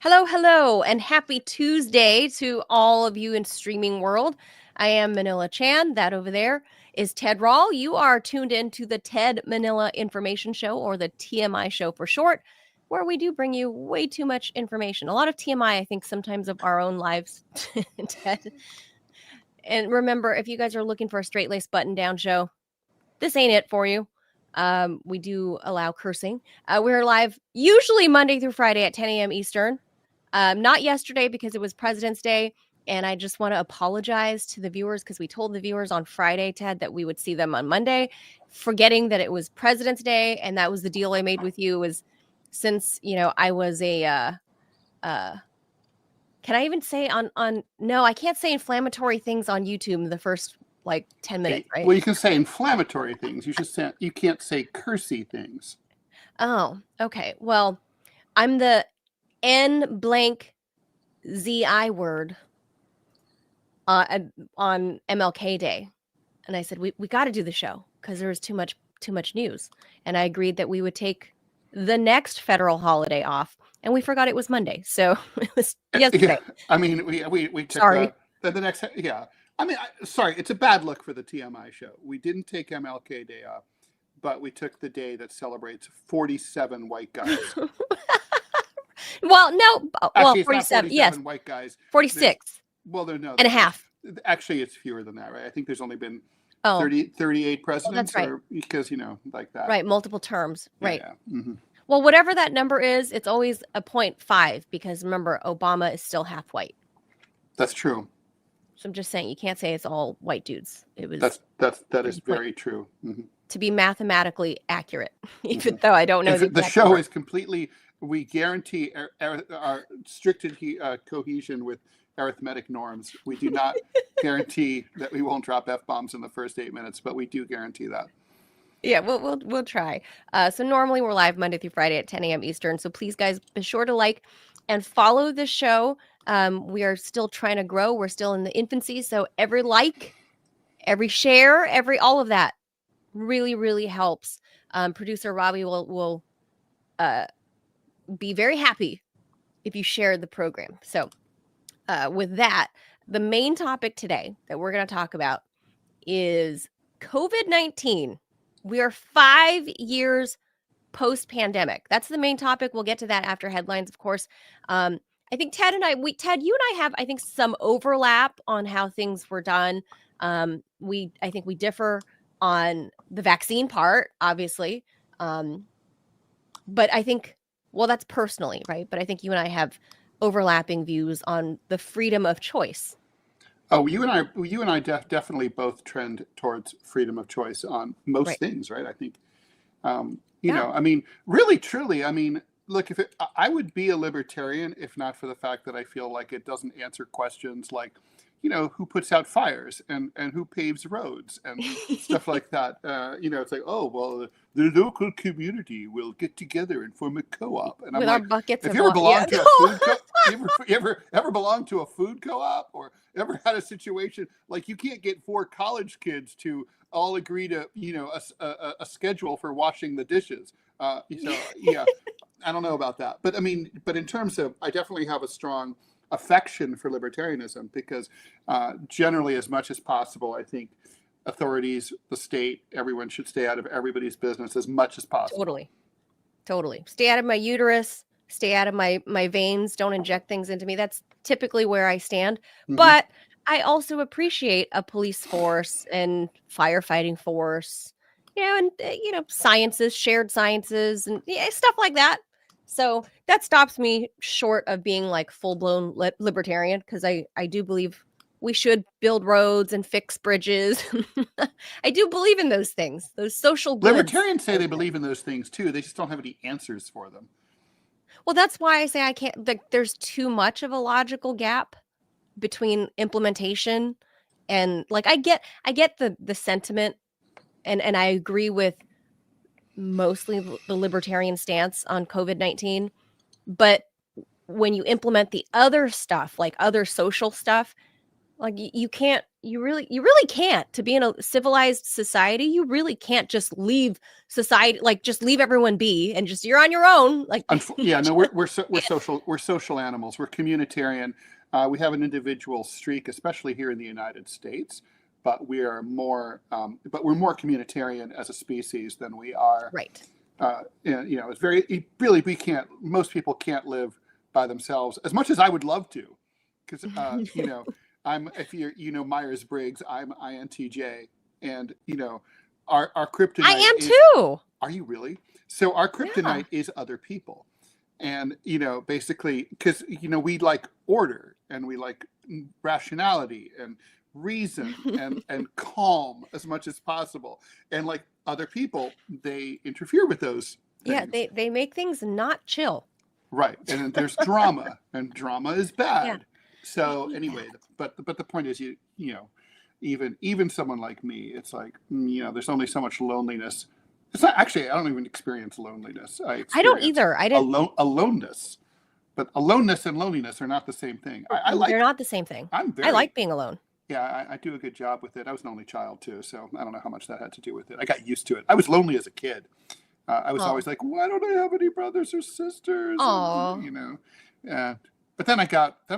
Hello, and happy Tuesday to all of you in streaming world. I am Manila Chan. That over there is Ted Rall. You are tuned into the Ted Manila Information Show, or the TMI Show for short, where we do bring you way too much information. A lot of TMI, I think, sometimes of our own lives, Ted. And remember, if you guys are looking for a straight-laced button-down show, this ain't it for you. We do allow cursing. We're live usually Monday through Friday at 10 a.m. Eastern. Not yesterday because it was President's Day, and I just want to apologize to the viewers because we told the viewers on Friday, Ted, that we would see them on Monday, forgetting that it was President's Day, and that was the deal I made with you. Was since I was a can I even say on no, I can't say inflammatory things on YouTube in the first 10 minutes, right? Well, you can say inflammatory things. You can't say cursy things. Oh, okay. Well, I'm the N blank ZI word on MLK Day, and I said we got to do the show because there was too much news, and I agreed that we would take the next federal holiday off, and we forgot it was Monday, so it was yesterday. Yeah, I mean, we took Sorry. the next. Yeah, I mean, sorry, it's a bad look for the TMI show. We didn't take MLK Day off, but we took the day that celebrates 47 white guys. Well, no. Actually, 47. Yes, white guys. 46. And a half. Actually, it's fewer than that, right? I think there's only been 38 presidents. That's right. Because like that. Right, multiple terms. Right. Yeah. Mm-hmm. Well, whatever that number is, it's always a 0.5 because remember, Obama is still half white. That's true. So I'm just saying, you can't say it's all white dudes. It was that is very true. Mm-hmm. To be mathematically accurate, even though I don't know the show is completely. We guarantee our strict cohesion with arithmetic norms. We do not guarantee that we won't drop F-bombs in the first 8 minutes, but we do guarantee that. Yeah, we'll try. So normally we're live Monday through Friday at 10 a.m. Eastern. So please, guys, be sure to like and follow the show. We are still trying to grow. We're still in the infancy. So every like, every share, all of that really, really helps. Producer Robbie will be very happy if you share the program. So with that, the main topic today that we're going to talk about is COVID-19. We are 5 years post-pandemic. That's the main topic. We'll get to that after headlines, of course. I think Ted, you and I have, I think, some overlap on how things were done. I think we differ on the vaccine part, obviously. But I think, well, that's personally, right? But I think you and I have overlapping views on the freedom of choice. Oh, you and I definitely both trend towards freedom of choice on most things, right? I think, I mean, really, truly, I mean, look, I would be a libertarian if not for the fact that I feel like it doesn't answer questions like, who puts out fires and who paves roads and stuff like that. It's like, oh, well, the local community will get together and form a co-op. And with I'm our like, buckets if of you ever belonged to a food co-op, ever belonged to a food co-op or ever had a situation like you can't get 4 college kids to all agree to, a schedule for washing the dishes. Yeah, I don't know about that. But I mean, but in terms of, I definitely have a strong affection for libertarianism because generally, as much as possible, I think authorities, the state, everyone should stay out of everybody's business as much as possible. Totally. Stay out of my uterus, stay out of my veins, don't inject things into me. That's typically where I stand. Mm-hmm. But I also appreciate a police force and firefighting force, and sciences, shared sciences, and stuff like that. So that stops me short of being like full-blown libertarian because I do believe we should build roads and fix bridges. I do believe in those things, those social goods. Libertarians say they believe in those things too. They just don't have any answers for them. Well, that's why I say I can't. There's too much of a logical gap between implementation and I get the sentiment, and I agree with mostly the libertarian stance on COVID-19, but when you implement the other stuff, like other social stuff, like you can't You really can't. To be in a civilized society, you really can't just leave society, like just leave everyone be and just you're on your own. Like, Yeah, no, we're social animals. We're communitarian. We have an individual streak, especially here in the United States, but we're more communitarian as a species than we are. right. It's really, we can't. Most people can't live by themselves as much as I would love to, because if you're Myers-Briggs, I'm INTJ, and our kryptonite. I am too. Are you really? So our Yeah. kryptonite is other people. And, basically, because, we like order and we like rationality and reason and calm as much as possible. And like other people, they interfere with those things. Yeah, they make things not chill. Right. And then there's drama, and drama is bad. Yeah. So anyway, but the point is, even someone like me, it's like, there's only so much loneliness. It's not actually, I don't even experience loneliness. I don't either. I didn't. Aloneness. But aloneness and loneliness are not the same thing. They're not the same thing. I like being alone. Yeah, I do a good job with it. I was an only child too, so I don't know how much that had to do with it. I got used to it. I was lonely as a kid. I was always like, why don't I have any brothers or sisters? Oh, but then I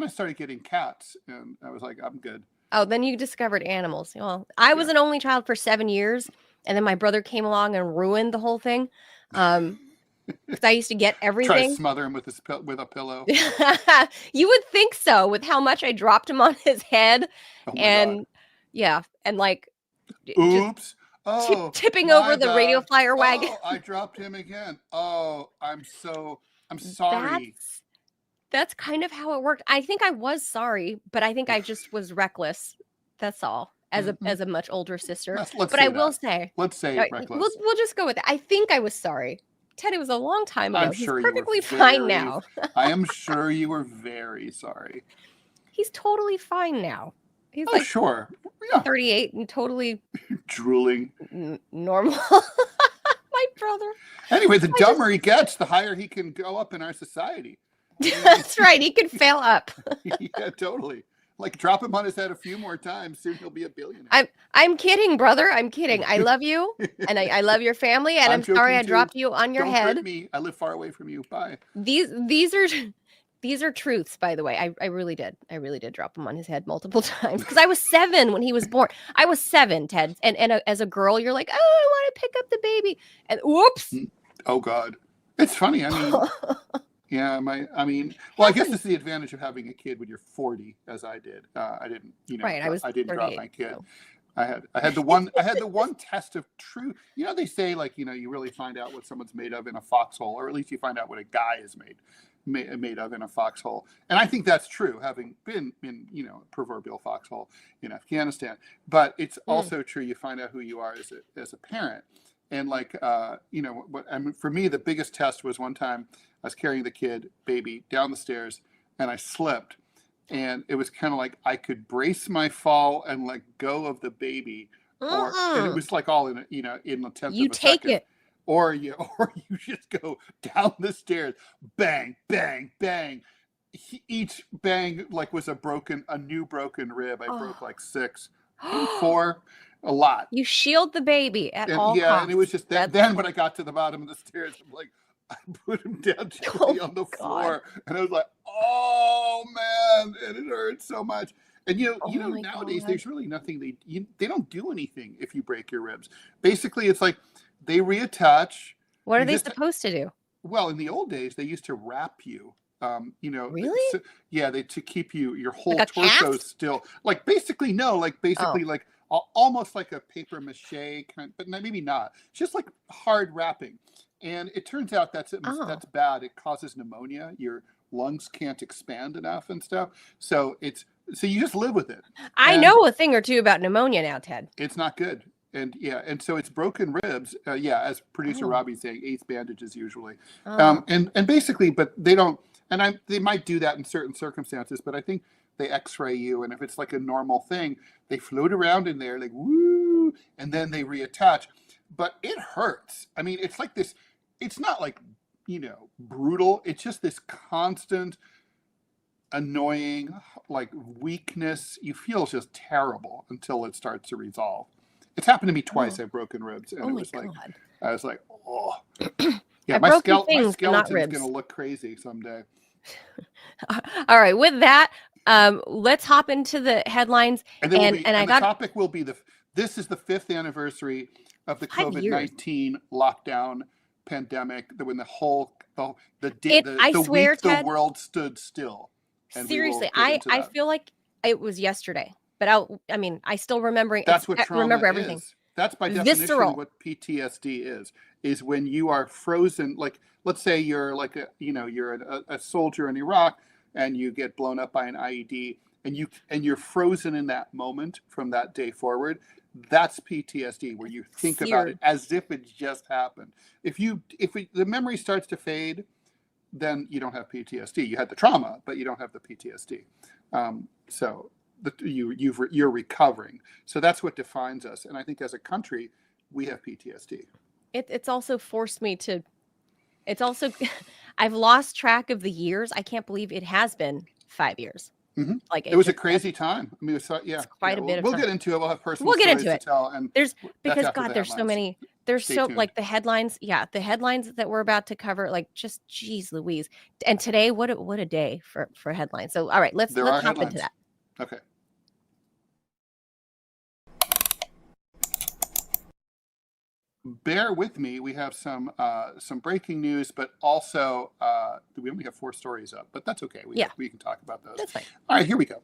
started getting cats, and I was like, I'm good. Oh, then you discovered animals. Well, I was an only child for 7 years, and then my brother came along and ruined the whole thing. Because I used to get everything. Try to smother him with a pillow. You would think so, with how much I dropped him on his head, and like, oops, tipping over the radio flyer wagon. I dropped him again. Oh, I'm sorry. That's kind of how it worked. I think I was sorry, but I think I just was reckless. That's all. As a much older sister. But I will say. Let's say reckless. We'll just go with it. I think I was sorry. Ted, it was a long time ago. He's perfectly fine now. I am sure you were very sorry. He's totally fine now. He's sure. Yeah. 38 and totally drooling. Normal. My brother. Anyway, the dumber he gets, the higher he can go up in our society. That's right. He could fail up. Yeah, totally. Like, drop him on his head a few more times, soon he'll be a billionaire. I'm kidding, brother. I'm kidding. I love you, and I love your family, and I'm sorry I dropped you on your head. Don't hurt me. I live far away from you. Bye. These are truths, by the way. I really did. I really did drop him on his head multiple times because I was 7 when he was born. I was 7, Ted, and as a girl, you're like, oh, I want to pick up the baby, and whoops. Oh God, it's funny. I mean. Yeah, I guess this is the advantage of having a kid when you're 40, as I did. I didn't, right, I didn't drop my kid. So. I had the one test of truth. They say like, you really find out what someone's made of in a foxhole, or at least you find out what a guy is made of in a foxhole. And I think that's true, having been in, a proverbial foxhole in Afghanistan. But it's also true, you find out who you are as a parent. And like, for me, the biggest test was one time I was carrying the baby down the stairs, and I slipped, and it was kind of like I could brace my fall and let go of the baby, and it was like all in the tenth of a second. It, or you just go down the stairs, bang, bang, bang. Each bang like was a new broken rib. I broke like 6, 4. A lot. You shield the baby at all costs. And it was just then when I got to the bottom of the stairs, I'm like, I put him down gently on the floor, and I was like, oh man, and it hurt so much. And nowadays there's really nothing they don't do anything if you break your ribs. Basically, it's like they reattach. What are they supposed to do? Well, in the old days, they used to wrap you. Really? To keep your whole like torso still. Like basically, like almost like a paper mache kind, but maybe not. It's just like hard wrapping, and it turns out that's bad. It causes pneumonia. Your lungs can't expand enough and stuff. So you just live with it. I know a thing or two about pneumonia now, Ted. It's not good. And so it's broken ribs. As producer Robbie's saying, 8 bandages usually. And basically, but they don't. And they might do that in certain circumstances, but I think they x-ray you, and if it's like a normal thing, they float around in there like, woo, and then they reattach. But it hurts. I mean, it's like this, it's not like, brutal. It's just this constant annoying, like weakness. You feel just terrible until it starts to resolve. It's happened to me twice. Oh, I've broken ribs, and oh it my was like, God. I was like, oh, yeah, I've broken my things, but not skeleton's ribs. gonna look crazy someday. All right. With that, let's hop into the headlines. And there will be, And I and the got topic will be this is the 5th anniversary of the 5 years. COVID-19 lockdown pandemic. When the whole I the swear, week the Ted, world stood still, and we will seriously, get into I that. feel like it was yesterday, but I mean, I still remember. That's what I trauma remember everything. is. That's by definition Visceral. what PTSD is when you are frozen. Like, let's say you're like you're a soldier in Iraq and you get blown up by an IED, and you're frozen in that moment from that day forward. That's PTSD, where you think about it Seared. as if it just happened. If the memory starts to fade, then you don't have PTSD. You had the trauma, but you don't have the PTSD. So you're recovering. So that's what defines us. And I think as a country, we have PTSD. It's also forced me to. It's also, I've lost track of the years. I can't believe it has been 5 years. Mm-hmm. Like It was a crazy time. I mean, it's quite a bit of we'll time. get into it. We'll have personal We'll get stories into to it. tell, and There's that's because after God, the there's so headlines. many. There's Stay so tuned. like the headlines. Yeah, the headlines that we're about to cover. Like just geez, Louise. And today, what a day for headlines. So all right, let's There are hop into headlines. that. Okay. Bear with me. We have some breaking news, but also we only have 4 stories up, but that's okay. We can talk about those. That's fine. All right, here we go.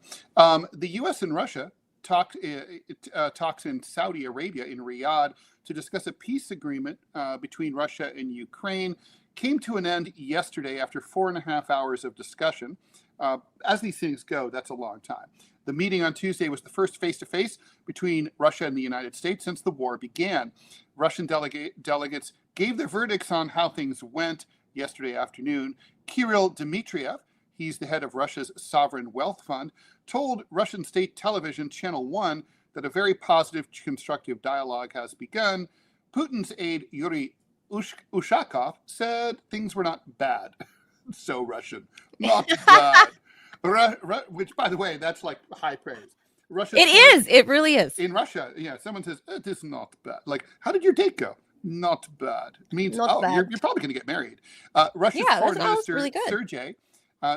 The U.S. and Russia talks in Saudi Arabia in Riyadh to discuss a peace agreement between Russia and Ukraine. Came to an end yesterday after 4.5 hours of discussion. As these things go, that's a long time. The meeting on Tuesday was the first face-to-face between Russia and the United States since the war began. Russian delegates gave their verdicts on how things went yesterday afternoon. Kirill Dmitriev, he's the head of Russia's Sovereign Wealth Fund, told Russian state television Channel 1 that a very positive, constructive dialogue has begun. Putin's aide Yuri Ushakov said things were not bad. So Russian, not bad. Which, by the way, that's like high praise. Russia. It is. It really is. In Russia, yeah, someone says it is not bad. Like, how did your date go? Not bad. It means Not bad. You're probably going to get married. Russia's foreign minister really good.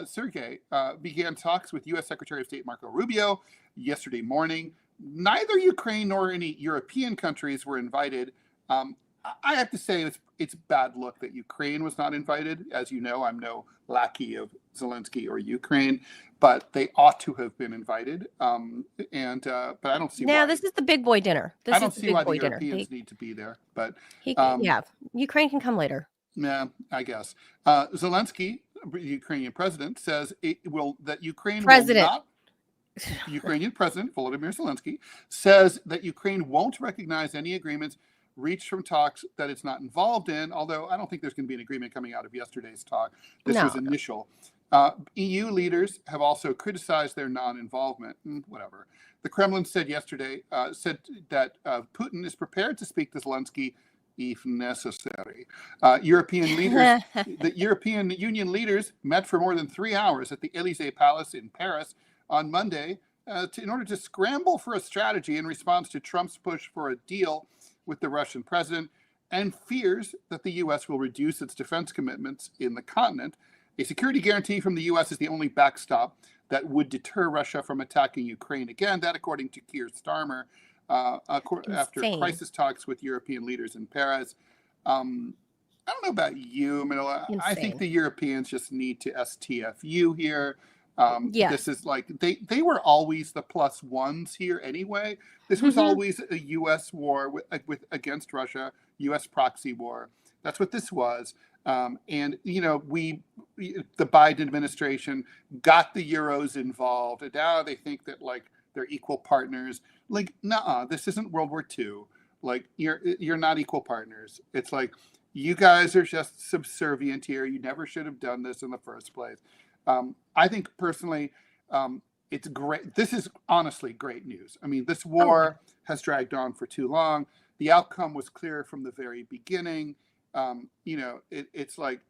Sergey began talks with U.S. Secretary of State Marco Rubio yesterday morning. Neither Ukraine nor any European countries were invited. I have to say it's bad luck that Ukraine was not invited. As you know, I'm no lackey of Zelensky or Ukraine, but they ought to have been invited. But I don't see why. Now this is the big boy dinner. I don't see why the Europeans need to be there. But Ukraine can come later. Yeah, I guess. Zelensky, the Ukrainian president, says Ukrainian President Volodymyr Zelensky says that Ukraine won't recognize any agreements reached from talks that it's not involved in, although I don't think there's going to be an agreement coming out of yesterday's talk. This was initial. EU leaders have also criticized their non-involvement. Whatever. The Kremlin said yesterday that Putin is prepared to speak to Zelensky if necessary. European leaders, the European Union leaders met for more than 3 hours at the Élysée Palace in Paris on Monday in order to scramble for a strategy in response to Trump's push for a deal with the Russian president and fears that the U.S. will reduce its defense commitments in the continent. A security guarantee from the U.S. is the only backstop that would deter Russia from attacking Ukraine again. That, according to Keir Starmer, after crisis talks with European leaders in Paris. I don't know about you, Manila. I think the Europeans just need to STFU here. This is like they were always the plus ones here anyway. This was always a U.S. war against Russia, U.S. proxy war. That's what this was. And the Biden administration got the Euros involved, and now they think that like they're equal partners. Like, nuh-uh, this isn't World War II. Like, you're not equal partners. It's like you guys are just subservient here. You never should have done this in the first place. I think personally, it's great. This is honestly great news. I mean, this war has dragged on for too long. The outcome was clear from the very beginning. It's like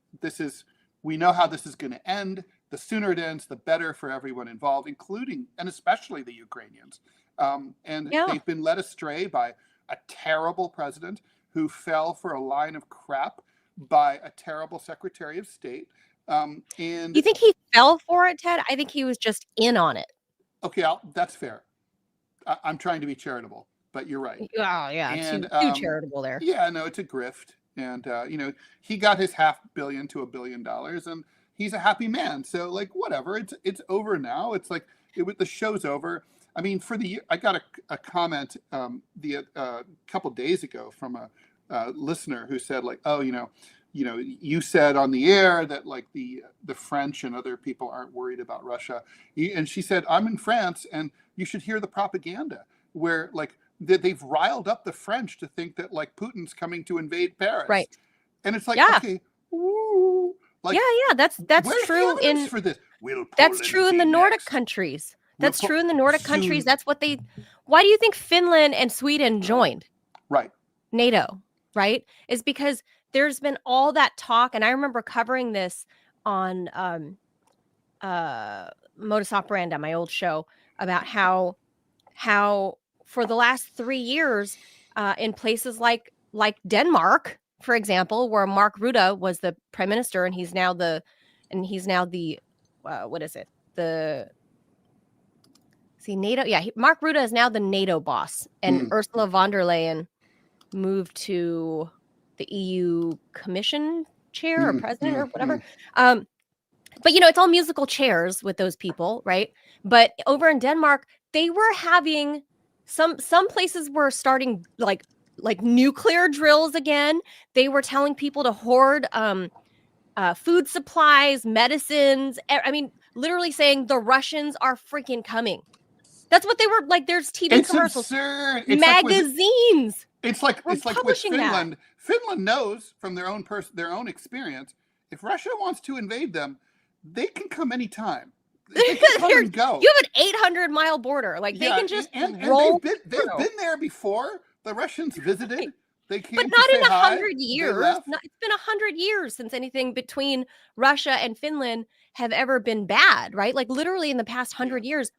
we know how this is going to end. the sooner it ends, the better for everyone involved, including and especially the Ukrainians. And Yeah. they've been led astray by a terrible president who fell for a line of crap by a terrible Secretary of State. And You think he fell for it, Ted? I think he was just in on it. okay, that's fair. I'm trying to be charitable, but you're right. Oh, yeah, And too charitable there. yeah, no, it's a grift. And he got his $500 million to $1 billion, and he's a happy man. So like, whatever, it's over now. It's like the show's over. I mean, I got a comment the couple days ago from a listener who said like, oh, you said on the air that like the French and other people aren't worried about Russia, and she said, I'm in France, and you should hear the propaganda where like they've riled up the French to think that like Putin's coming to invade Paris, right? And it's like, yeah. Okay, woo, like yeah, that's true in for this. That's true in the Nordic countries. That's true in the Nordic countries. That's what they. Why do you think Finland and Sweden joined? Right. NATO, right? Is because there's been all that talk, and I remember covering this on Modus Operandi, my old show, about how for the last 3 years, in places like Denmark, for example, where Mark Rutte was the prime minister, and he's now the what is it? NATO. Yeah, Mark Rutte is now the NATO boss, and Ursula von der Leyen moved to the EU Commission chair or president or whatever. But it's all musical chairs with those people, right? But over in Denmark, they were having some places were starting like nuclear drills again. They were telling people to hoard food supplies, medicines. I mean, literally saying the Russians are freaking coming. That's what they were like. There's TV commercials, absurd. Magazines. It's like with Finland. That. Finland knows from their own experience, if Russia wants to invade them, they can come anytime. They can come and go. You have an 800-mile border. Like they can just roll. They've been there before. The Russians visited. Right. They came, but not in 100 years. It's been 100 years since anything between Russia and Finland have ever been bad, right? Like literally in the past 100 years.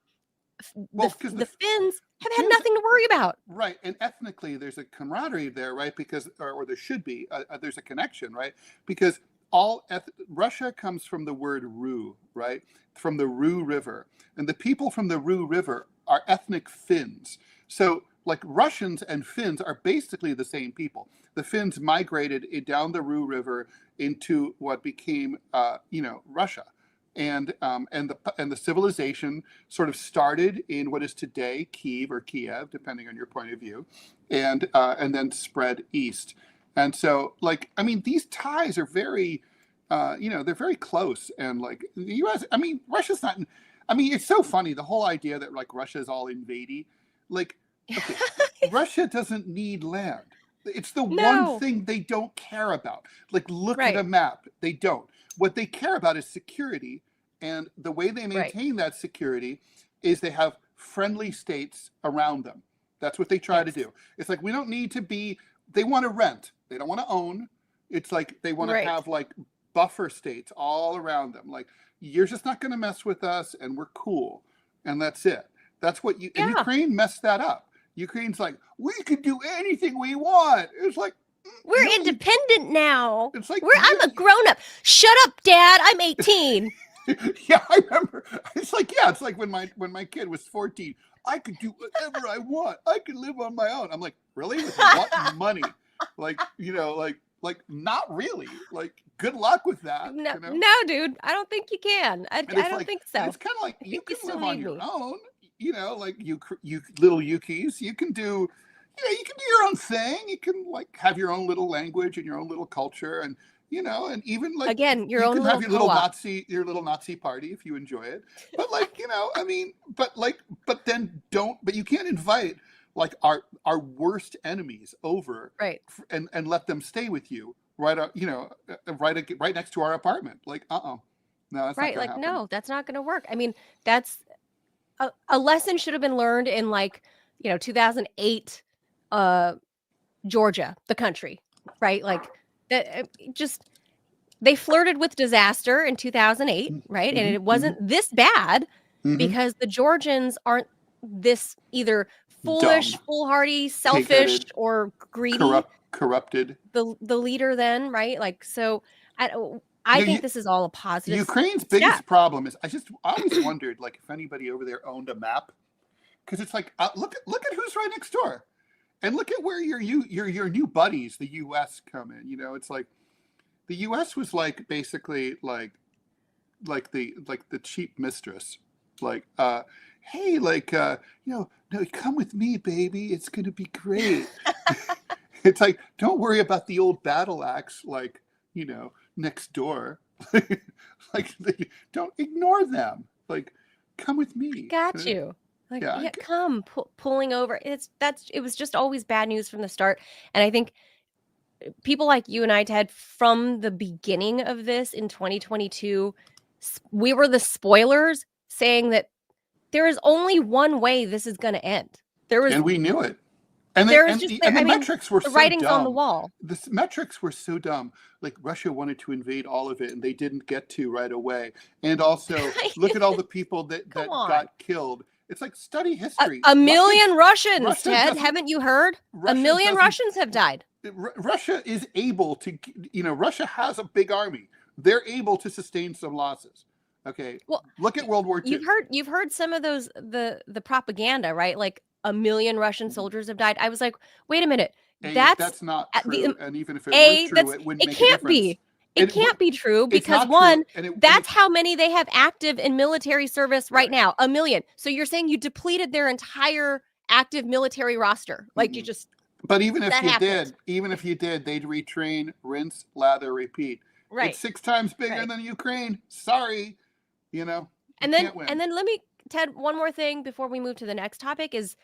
Well, the Finns have had nothing to worry about. Right. And ethnically, there's a camaraderie there, right? Because, or there should be, there's a connection, right? Because Russia comes from the word Ru, right? From the Ru River. And the people from the Ru River are ethnic Finns. So like Russians and Finns are basically the same people. The Finns migrated down the Ru River into what became, Russia. And the civilization sort of started in what is today Kiev or Kiev, depending on your point of view, and then spread east. And so, like, I mean, these ties are very, they're very close. And like the U.S., I mean, Russia's not. I mean, it's so funny the whole idea that like Russia is all invadey. Like, okay, Russia doesn't need land. It's the one thing they don't care about. Like, look at a map. They don't. What they care about is security. And the way they maintain that security is they have friendly states around them. That's what they try to do. It's like, we don't need to be, they want to rent. They don't want to own. It's like, they want to have like buffer states all around them. Like, you're just not going to mess with us and we're cool. And that's it. That's what and Ukraine messed that up. Ukraine's like, we can do anything we want. It's like, we're independent now. It's like, I'm a grown up. Shut up, Dad. I'm 18. Yeah, I remember. It's like when my kid was 14, I could do whatever I want. I could live on my own. I'm like, really? With what money? Like, like not really. Like, good luck with that. No, dude. I don't think you can. I don't think so. It's kind of like you can live on your own. Like you little Yukis. You can do. You can do your own thing. You can like have your own little language and your own little culture, and and even like again, you can have your little Nazi party if you enjoy it. But like, I mean, but you can't invite like our worst enemies over, and let them stay with you right next to our apartment. Like, no, that's not gonna happen. No, that's not going to work. I mean, that's a lesson should have been learned in like 2008. Georgia, the country, right? Like that. Just They flirted with disaster in 2008, right? And it wasn't this bad because the Georgians aren't this either foolish, Dumb, foolhardy, selfish, pig-headed, or greedy. corrupted. The leader then, right? Like, so I think this is all a positive Ukraine's step. biggest problem is I always wondered, like, if anybody over there owned a map, because it's like look at who's right next door, and look at where your new buddies, the U.S., come in. You know, it's like the U.S. was like basically like the cheap mistress, like hey, like no, come with me, baby, it's gonna be great. It's like, don't worry about the old battle axe, like, next door. Like, don't ignore them. Like, come with me. Got you. Like, yeah, come pulling over. It was just always bad news from the start. And I think people like you and I, Ted, from the beginning of this in 2022, we were the spoilers saying that there is only one way this is going to end. And we knew it. And the metrics were so writing's dumb. on the wall. The metrics were so dumb. Like, Russia wanted to invade all of it, and they didn't get to right away. And also, look at all the people that got killed. It's like, study history. A million Russians, Ted. Haven't you heard? A million Russians have died. Russia is able to, Russia has a big army. They're able to sustain some losses. Okay. Well, look at World War II. You've heard some of those the propaganda, right? Like, a million Russian soldiers have died. I was like, wait a minute. That's not true. And even if it were true, it wouldn't make a difference. It can't be true because that's how many they have active in military service right now. 1 million. So you're saying you depleted their entire active military roster. Like, you just. But even if you did, they'd retrain, rinse, lather, repeat. Right. It's 6 times bigger than Ukraine. Sorry. And then let me, Ted, one more thing before we move to the next topic is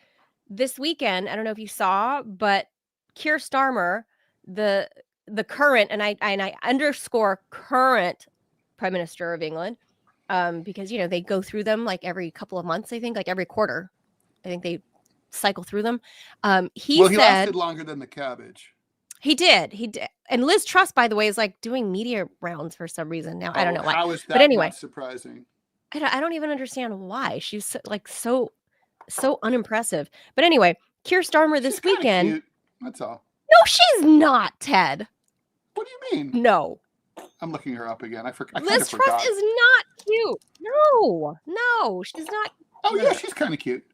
this weekend, I don't know if you saw, but Keir Starmer, the current, and I underscore current Prime Minister of England, because, they go through them like every couple of months, I think, like every quarter. I think they cycle through them. He lasted longer than the cabbage. He did. And Liz Truss, by the way, is like doing media rounds for some reason now. I don't know why. How is that but anyway, not surprising? I don't even understand why. She's so unimpressive. But anyway, Keir Starmer this weekend. Cute. That's all. No, she's not, Ted. What do you mean? No. I'm looking her up again. I forgot. Liz Truss is not cute. No, she's not. Oh, yeah, she's kind of cute.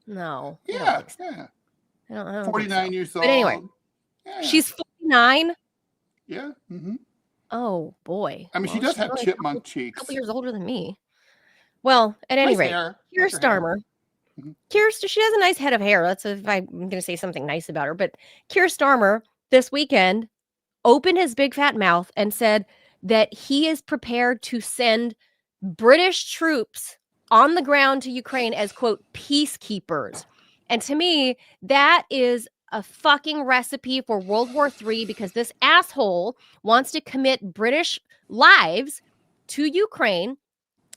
No. Yeah, I don't 49 years old. But anyway, she's 49. Yeah. Mm-hmm. Oh, boy. I mean, she does have chipmunk cheeks. A couple years older than me. Well, at any rate, Keir Starmer. She has a nice head of hair. That's if I'm going to say something nice about her. But Keir Starmer this weekend opened his big fat mouth and said that he is prepared to send British troops on the ground to Ukraine as, quote, peacekeepers. And to me, that is a fucking recipe for World War III, because this asshole wants to commit British lives to Ukraine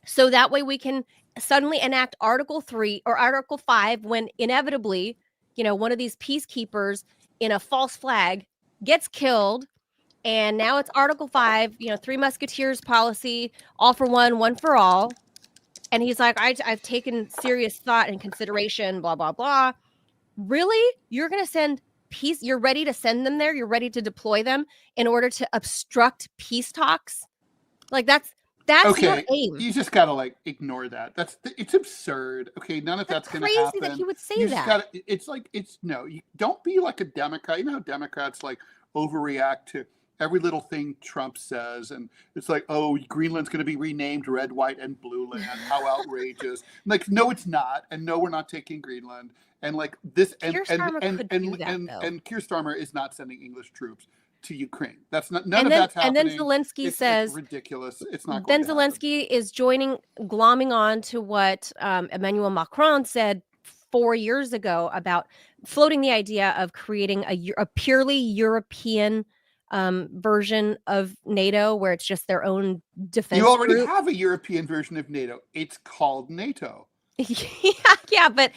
so that way we can suddenly enact Article 3 or Article 5 when inevitably, one of these peacekeepers in a false flag gets killed. And now it's Article 5, Three Musketeers policy, all for one for all. And he's like, I've taken serious thought and consideration, blah, blah, blah. Really? You're going to send peace? You're ready to send them there? You're ready to deploy them in order to obstruct peace talks? Like, that's okay. Your aim. You just gotta ignore that. It's absurd. Okay, none of that's gonna happen. Crazy that he would say that. You don't be like a Democrat. You know how Democrats overreact to every little thing Trump says, and it's like, oh, Greenland's gonna be renamed Red, White, and Blue Land. How outrageous! No, it's not, and no, we're not taking Greenland. And this, and Keir Starmer is not sending English troops to Ukraine. That's not none of that's happening. And then Zelensky says it's ridiculous. It's not. Then Zelensky is glomming on to what Emmanuel Macron said 4 years ago about floating the idea of creating a purely European version of NATO, where it's just their own defense. You already have a European version of NATO. It's called NATO. yeah, but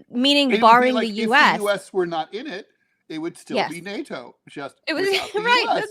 meaning barring the U.S. If the U.S. were not in it, it would still be NATO. It was right.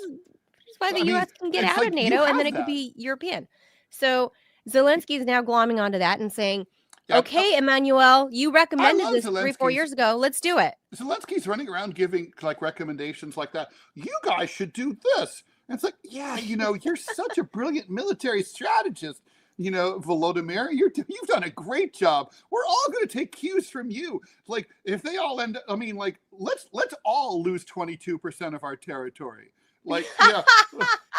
That's why the I mean, U.S. can get it's out of like you NATO, and then have it could that. be European. So Zelensky is now glomming onto that and saying, Yeah, okay, Emmanuel, you I recommended love this 3-4 Zelensky's. years ago. Let's do it. Zelensky's running around giving like recommendations like that. You guys should do this. And it's like, yeah, you're such a brilliant military strategist. Volodymyr, you've done a great job. We're all going to take cues from you. Like, if they all end, I mean, like, let's all lose 22% of our territory. Like, yeah,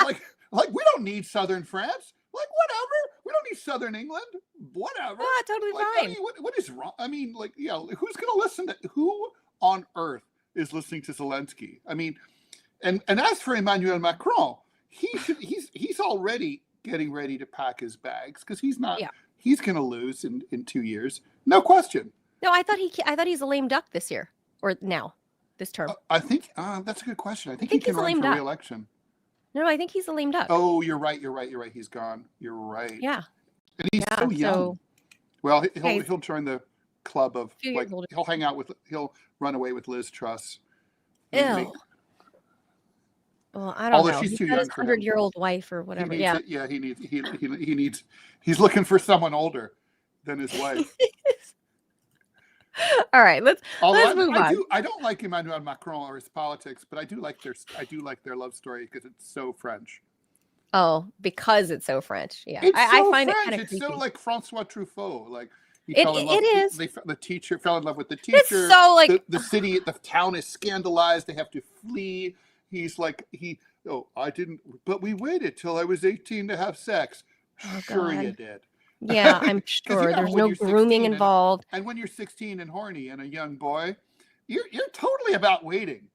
like we don't need southern France. Like, whatever. We don't need southern England. Whatever. Totally Like, fine. I mean, what is wrong? I mean, like, yeah, who's going to listen to who on earth is listening to Zelensky? I mean, and as for Emmanuel Macron, he's already getting ready to pack his bags because he's going to lose in 2 years, no question. No, I thought he's a lame duck this year or now, this term. I think that's a good question. I think he can run for re-election. No, I think he's a lame duck. Oh, you're right. He's gone. You're right. Yeah, and he's so young. So, well, he'll join the club of like he'll run away with Liz Truss. Ew. Well, I don't know. She's too young for him. 100-year-old wife or whatever. He's looking for someone older than his wife. All right, let's move on. I don't like Emmanuel Macron or his politics, but I do like their love story because it's so French. Oh, because it's so French. Yeah, I find French. it kind of creepy. It's so like Francois Truffaut. Like it is. The teacher fell in love with the teacher. It's so like the town is scandalized. They have to flee. He's like I didn't, but we waited till I was 18 to have sex. Oh, sure, God. you did. Yeah, I'm sure. There's no grooming involved. And when you're 16 and horny and a young boy, you're totally about waiting.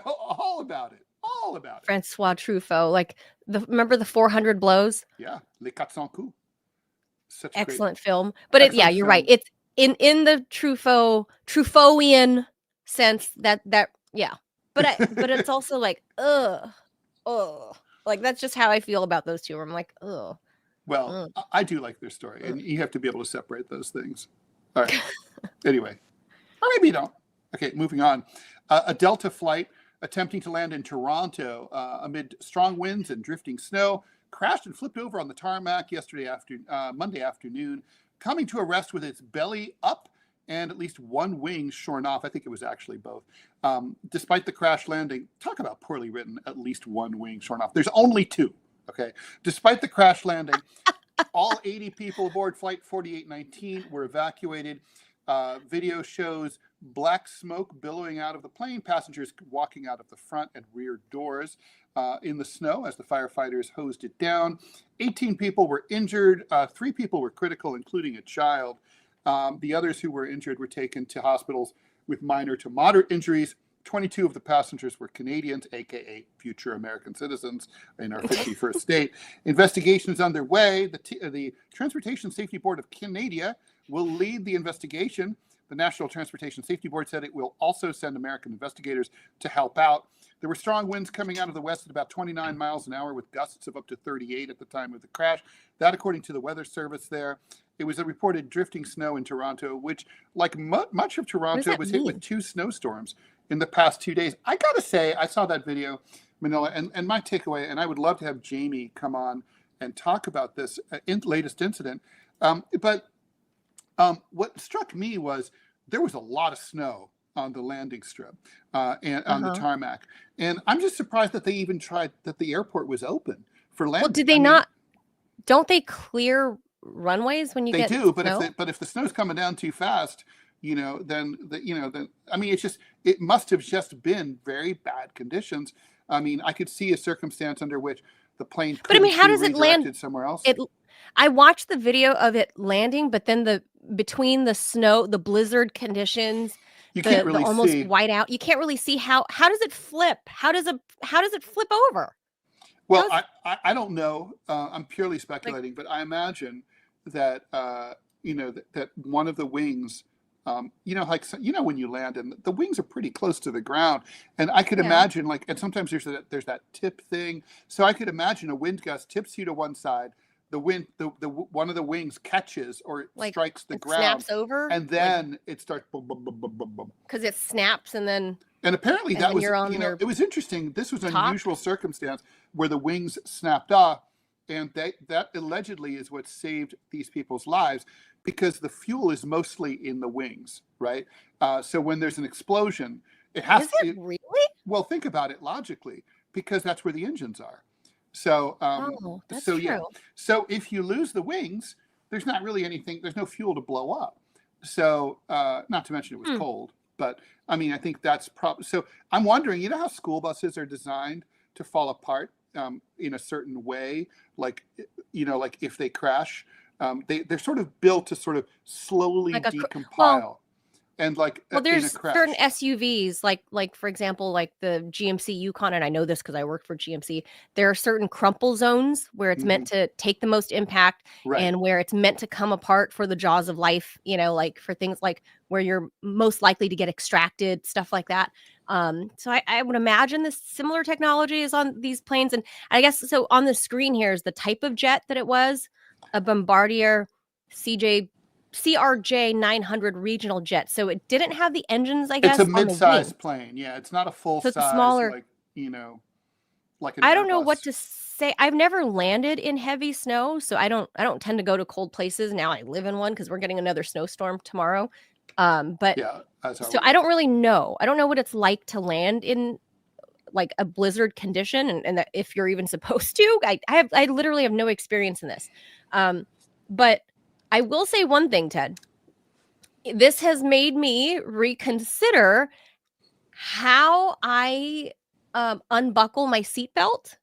All about it. All about it. Francois Truffaut, like remember the 400 Blows? Yeah, Les 400 Coups. Such excellent film. But you're right. It's in the Truffautian sense that yeah. But it's also like like that's just how I feel about those two. I'm like, ugh. Well, I do like their story, and you have to be able to separate those things. All right. Anyway, or maybe you don't. Okay, moving on. A Delta flight attempting to land in Toronto amid strong winds and drifting snow crashed and flipped over on the tarmac Monday afternoon, coming to a rest with its belly up and at least one wing shorn off. I think it was actually both. Despite the crash landing, talk about poorly written, at least one wing shorn off. There's only two. Okay. Despite the crash landing, all 80 people aboard Flight 4819 were evacuated. Video shows black smoke billowing out of the plane, passengers walking out of the front and rear doors in the snow as the firefighters hosed it down. 18 people were injured. 3 people were critical, including a child. The others who were injured were taken to hospitals with minor to moderate injuries. 22 of the passengers were Canadians, aka future American citizens in our 51st state. Investigation is underway. The Transportation Safety Board of Canada will lead the investigation. The National Transportation Safety Board said it will also send American investigators to help out. There were strong winds coming out of the west at about 29 miles an hour with gusts of up to 38 at the time of the crash. That, according to the weather service there. It was a reported drifting snow in Toronto, which, like much of Toronto, was hit with 2 snowstorms in the past 2 days. I got to say, I saw that video, Manila, and my takeaway, and I would love to have Jamie come on and talk about this latest incident. But what struck me was there was a lot of snow on the landing strip and on the tarmac. And I'm just surprised that they even tried, that the airport was open for landing. Well, did they not? Don't they clear runways when you get snow? But if the snow's coming down too fast, then I mean, it must have just been very bad conditions. I mean, I could see a circumstance under which the plane could be how does it land somewhere else? I watched the video of it landing, but then between the snow, the blizzard conditions, can't really the almost see. white out, you can't really see how does it flip? How does it flip over? Well, I don't know. I'm purely speculating, but I imagine that that one of the wings, when you land and the wings are pretty close to the ground, and I could imagine and sometimes there's that tip thing. So I could imagine a wind gust tips you to one side, the wind, the one of the wings catches or it Like strikes the it ground, snaps over, and then it starts boom, boom, boom, boom, boom, boom. because it snaps and then And apparently that was, you're on their it was interesting. This was an top. unusual circumstance where the wings snapped off, and that allegedly is what saved these people's lives, because the fuel is mostly in the wings, right? So when there's an explosion, it has Is it really? well, think about it logically, because that's where the engines are. So, Oh, that's so true. yeah. So if you lose the wings, there's not really anything. There's no fuel to blow up. So, not to mention it was cold. But I mean, I think that's probably. So I'm wondering, you know how school buses are designed to fall apart in a certain way, like like if they crash, they're sort of built to sort of slowly Like a decompile, and like well, in a there's crash. certain SUVs, like for example, like the GMC Yukon, and I know this because I work for GMC. There are certain crumple zones where it's meant to take the most impact, Right. and where it's meant to come apart for the jaws of life. Like for things like where you're most likely to get extracted, stuff like that. So I would imagine this similar technology is on these planes, and I guess so. On the screen here is the type of jet that it was, a Bombardier CRJ 900 regional jet. So it didn't have the engines, I guess, It's a on the mid-sized wing. plane. Yeah, it's not a full So it's a size smaller. like an I don't know what Airbus. to say. I've never landed in heavy snow, so I don't tend to go to cold places. Now I live in one because we're getting another snowstorm tomorrow. But Yeah, so I don't really know. I don't know what it's like to land in like a blizzard condition, and that if you're even supposed to. I literally have no experience in this. But I will say one thing, Ted. This has made me reconsider how I unbuckle my seatbelt.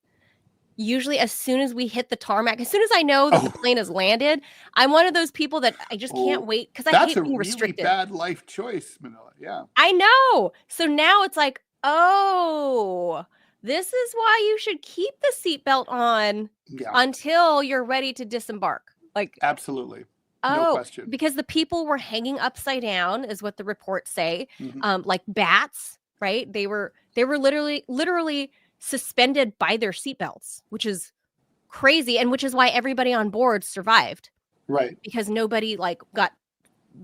Usually, as soon as we hit the tarmac, as soon as I know that the plane has landed, I'm one of those people that I just can't wait because I That's hate a being really restricted. bad life choice, Manila. Yeah. I know. So now it's like, oh, this is why you should keep the seatbelt on until you're ready to disembark. Like, absolutely. No oh, question. because the people were hanging upside down, is what the reports say. Like bats, right? They were literally suspended by their seatbelts, which is crazy, and which is why everybody on board survived. Right. Because nobody like got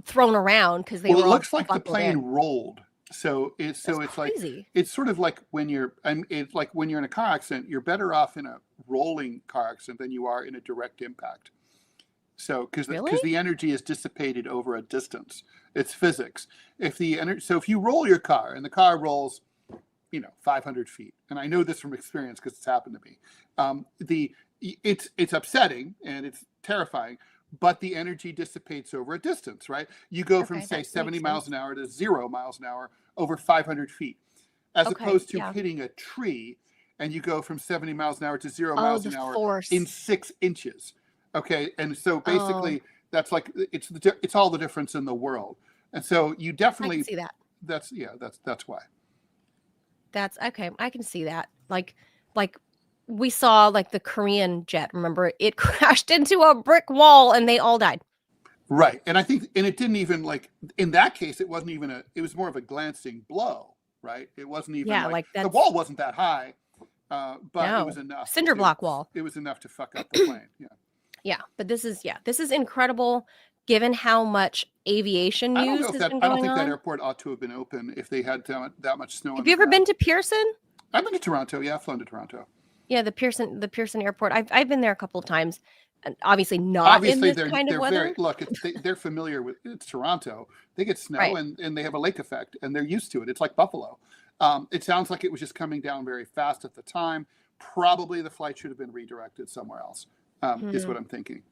thrown around because they were. Well, it looks like the buckled plane in. rolled. So it's crazy. like it's sort of like when it's like when you're in a car accident, you're better off in a rolling car accident than you are in a direct impact. So because the energy is dissipated over a distance, it's physics. If you roll your car and the car rolls, 500 feet, and I know this from experience because it's happened to me. It's upsetting and it's terrifying, but the energy dissipates over a distance, right? You go from say 70 miles an hour to 0 miles an hour over 500 feet, as opposed to hitting a tree, and you go from 70 miles an hour to 0 miles an hour in 6 inches. Okay, and so basically that's like it's all the difference in the world, and so you definitely I can see that. That's why. That's okay. I can see that. Like we saw like the Korean jet. Remember, it crashed into a brick wall and they all died. Right, and I think, and it didn't even like in that case, it wasn't even it was more of a glancing blow, right? It wasn't even like the wall wasn't that high, but it was enough. Cinder block wall. It was enough to fuck up the plane. Yeah. Yeah, but this is incredible given how much aviation news has been going on. I don't think that airport ought to have been open if they had that much snow. Have you ever been to Pearson? I've been to Toronto. Yeah, I've flown to Toronto. Yeah, the Pearson airport. I've been there a couple of times, and obviously not in this kind of weather. They're familiar with it's Toronto. They get snow and they have a lake effect and they're used to it. It's like Buffalo. It sounds like it was just coming down very fast at the time. Probably the flight should have been redirected somewhere else. Is what I'm thinking.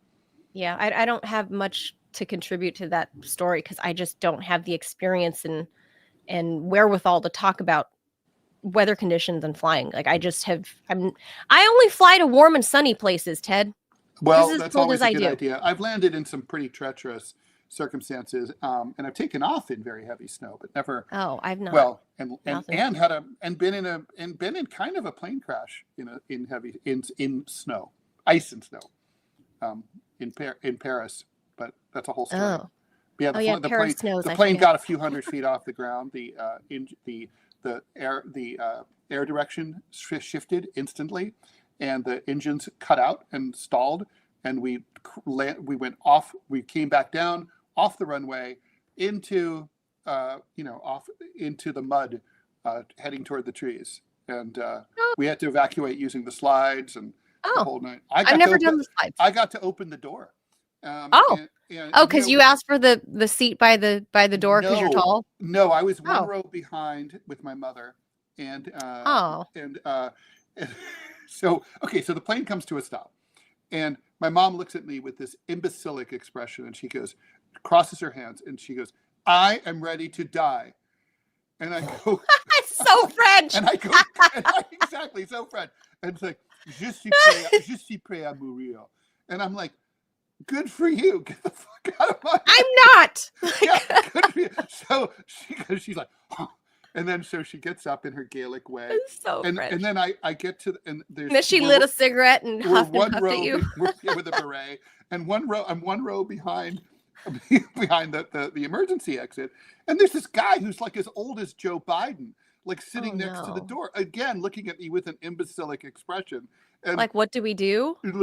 Yeah, I don't have much to contribute to that story because I just don't have the experience and wherewithal to talk about weather conditions and flying. Like I only fly to warm and sunny places, Ted. Well, that's always a good idea. I've landed in some pretty treacherous circumstances, and I've taken off in very heavy snow, but never. Oh, I've not. Well, and been in kind of a plane crash in snow, ice and snow, in Paris, but that's a whole story. Oh. Yeah, the plane got a few hundred feet off the ground. The air direction shifted instantly, and the engines cut out and stalled, and we went off. We came back down off the runway into off into the mud, heading toward the trees, and we had to evacuate using the slides and the whole night. I've never done the slides. I got to open the door. Because you asked for the seat by the door because you're tall. No, I was one row behind with my mother, and so the plane comes to a stop, and my mom looks at me with this imbecilic expression, and she goes, crosses her hands, and she goes, "I am ready to die." And I go, it's so French. And I go, exactly, so French. And it's like, je suis prêt à mourir. And I'm like, good for you. Get the fuck out of my I'm not. Yeah, good for you. So she's like, huh. And then so she gets up in her Gaelic way. It's so French. And then I get to, and there's. And then she lit a cigarette and huffed and puffed at you. With a beret. And I'm one row behind the emergency exit, and there's this guy who's like as old as Joe Biden, like sitting next to the door, again looking at me with an imbecilic expression. And like, what do we do? And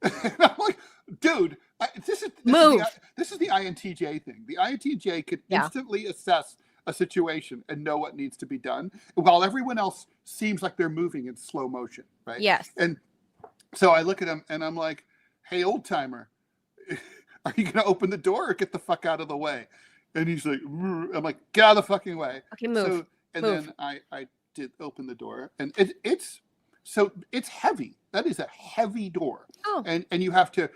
I'm like, dude, this is the INTJ thing. The INTJ could instantly assess a situation and know what needs to be done, while everyone else seems like they're moving in slow motion, right? Yes. And so I look at him and I'm like, hey, old timer, are you going to open the door or get the fuck out of the way? And he's like, I'm like, get out of the fucking way. Okay, move. Then I did open the door, and it's heavy. That is a heavy door. Oh. And you have to.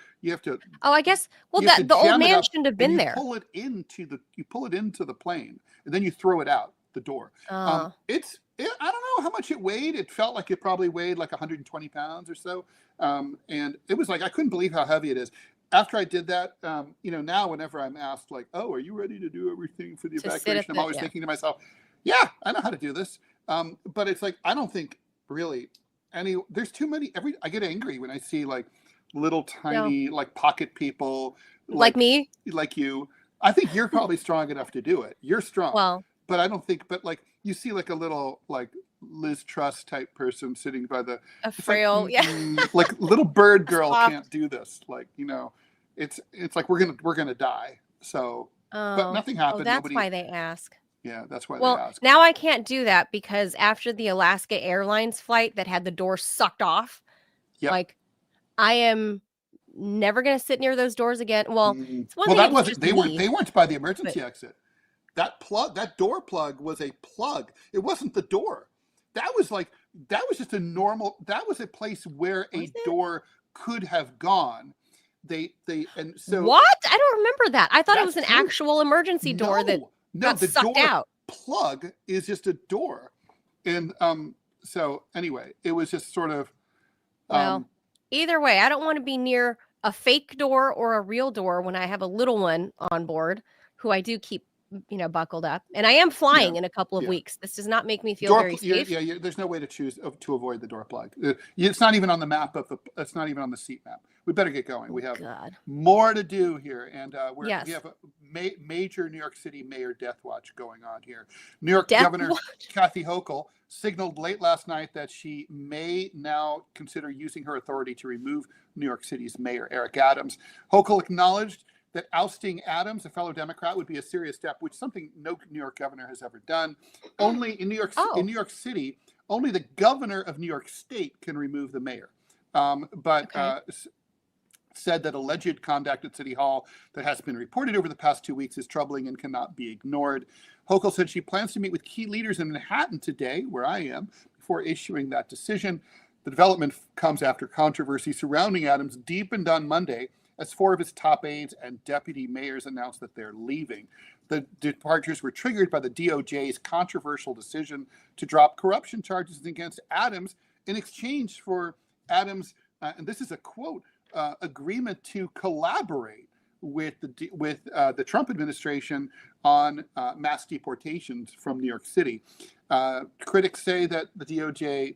Oh, I guess. Well, the old man shouldn't have been there. You pull it into the plane, and then you throw it out the door. I don't know how much it weighed. It felt like it probably weighed like 120 pounds or so. And it was like, I couldn't believe how heavy it is. After I did that, now whenever I'm asked like, oh, are you ready to do everything for the evacuation? I'm always thinking to myself, yeah, I know how to do this. But it's like, I don't think really there's too many, I get angry when I see like little tiny, like pocket people. Like me? Like you. I think you're probably strong enough to do it. You're strong. Well. But I don't think, like you see like a little like Liz Truss type person sitting by a frail, like little bird girl can't do this. Like, it's like we're gonna die. So, but nothing happened. That's why they ask. Yeah, that's why they ask. Now I can't do that because after the Alaska Airlines flight that had the door sucked off, like I am never gonna sit near those doors again. Well, it's one thing that wasn't. They weren't by the emergency exit. That door plug was a plug. It wasn't the door. That was just a normal. That was a place where door could have gone. And so what? I don't remember that. I thought it was an actual emergency door that got the sucked door out. Plug is just a door, and so anyway, it was just sort of. Well, either way, I don't want to be near a fake door or a real door when I have a little one on board, who I do keep buckled up, and I am flying in a couple of weeks. This does not make me feel very safe. Yeah. There's no way to avoid the door plug. It's not even on the map it's not even on the seat map. We better get going. We have more to do here, and we have a major New York City mayor death watch going on here. New York Governor Kathy Hochul signaled late last night that she may now consider using her authority to remove New York City's mayor Eric Adams. Hochul acknowledged that ousting Adams, a fellow Democrat, would be a serious step, which is something no New York governor has ever done. Only in New York City, only the governor of New York State can remove the mayor. Said that alleged conduct at City Hall that has been reported over the past 2 weeks is troubling and cannot be ignored. Hochul said she plans to meet with key leaders in Manhattan today, where I am, before issuing that decision. The development comes after controversy surrounding Adams deepened on Monday as 4 of his top aides and deputy mayors announced that they're leaving. The departures were triggered by the DOJ's controversial decision to drop corruption charges against Adams in exchange for Adams, and this is a quote, agreement to collaborate with the Trump administration on mass deportations from New York City. Critics say that the DOJ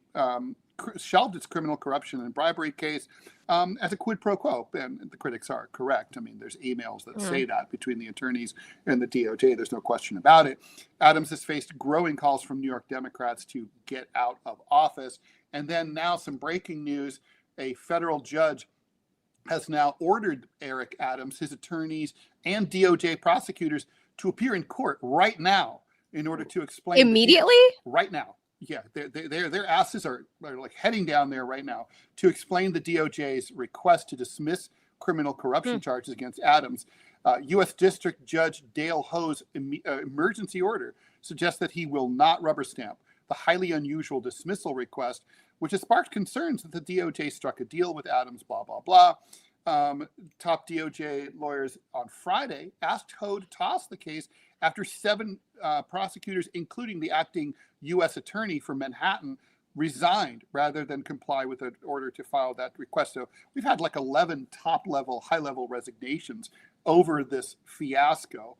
shelved its criminal corruption and bribery case as a quid pro quo, and the critics are correct. I mean, there's emails that say that between the attorneys and the DOJ. There's no question about it. Adams has faced growing calls from New York Democrats to get out of office. And then now some breaking news, a federal judge has now ordered Eric Adams, his attorneys, and DOJ prosecutors to appear in court right now in order to explain Immediately? Right now. Yeah, their asses are like heading down there right now to explain the DOJ's request to dismiss criminal corruption charges against Adams. U.S. District Judge Dale Ho's emergency order suggests that he will not rubber stamp the highly unusual dismissal request, which has sparked concerns that the DOJ struck a deal with Adams, blah, blah, blah. Top DOJ lawyers on Friday asked Ho to toss the case after 7 prosecutors, including the acting U.S. attorney for Manhattan, resigned rather than comply with an order to file that request. So we've had like 11 top-level, high-level resignations over this fiasco.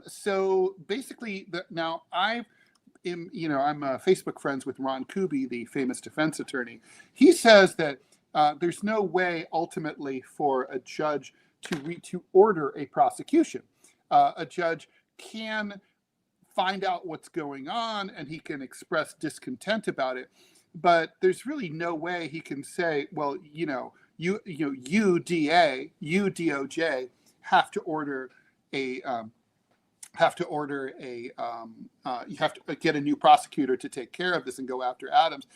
So basically, now I'm Facebook friends with Ron Kuby, the famous defense attorney. He says that there's no way ultimately for a judge to order a prosecution. A judge can find out what's going on and he can express discontent about it, but there's really no way he can say, well, you DOJ have to order a you have to get a new prosecutor to take care of this and go after Adams.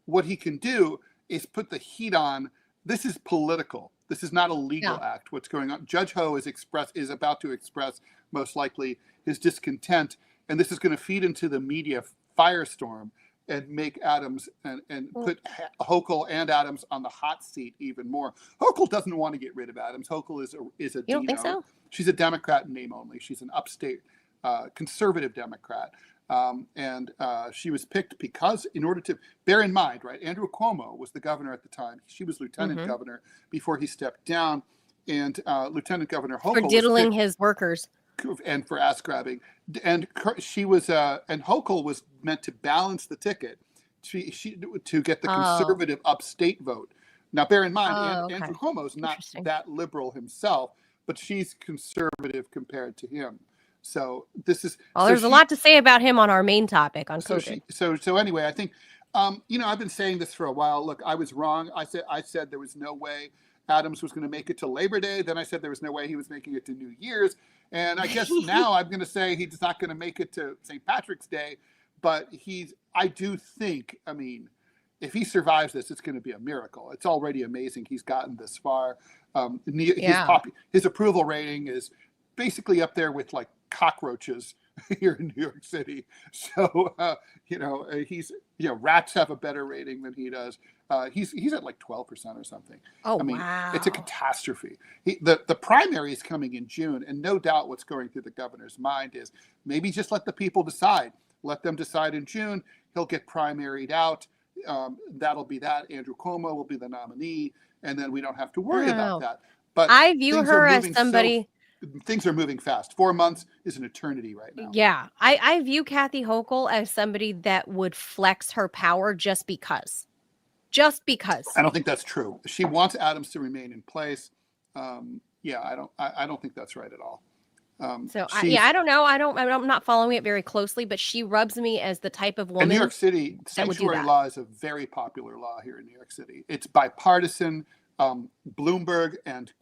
What he can do is put the heat on. This is political. This is not a legal act. What's going on? Judge Ho is about to express most likely his discontent, and this is going to feed into the media firestorm and make Adams and put Hochul and Adams on the hot seat even more. Hochul doesn't want to get rid of Adams. Hochul is a You don't think so? She's a Democrat in name only. She's an upstate conservative Democrat. And she was picked because, in order to bear in mind, right, Andrew Cuomo was the governor at the time. She was lieutenant governor before he stepped down, and Lieutenant Governor Hochul for diddling his workers and for ass grabbing. And she was, and Hochul was meant to balance the ticket to get the conservative upstate vote. Now, bear in mind, Andrew Cuomo's not that liberal himself, but she's conservative compared to him. So this is. Well, there's a lot to say about him on our main topic on COVID. So anyway, I think, I've been saying this for a while. Look, I was wrong. I said there was no way Adams was going to make it to Labor Day. Then I said there was no way he was making it to New Year's. And I guess now I'm going to say he's not going to make it to St. Patrick's Day. But I do think, if he survives this, it's going to be a miracle. It's already amazing he's gotten this far. His approval rating is basically up there with like cockroaches here in New York City. So, rats have a better rating than he does. He's at like 12% or something. Wow. It's a catastrophe. The primary is coming in June, and no doubt what's going through the governor's mind is maybe just let the people decide. Let them decide in June. He'll get primaried out. That'll be that. Andrew Cuomo will be the nominee, and then we don't have to worry about that. But I view her as somebody. Things are moving fast. 4 months is an eternity right now. Yeah. I view Kathy Hochul as somebody that would flex her power just because. Just because. I don't think that's true. She wants Adams to remain in place. I don't think that's right at all. I don't know. I'm not following it very closely, but she rubs me as the type of woman. In New York City, sanctuary law is a very popular law here in New York City. It's bipartisan. Bloomberg and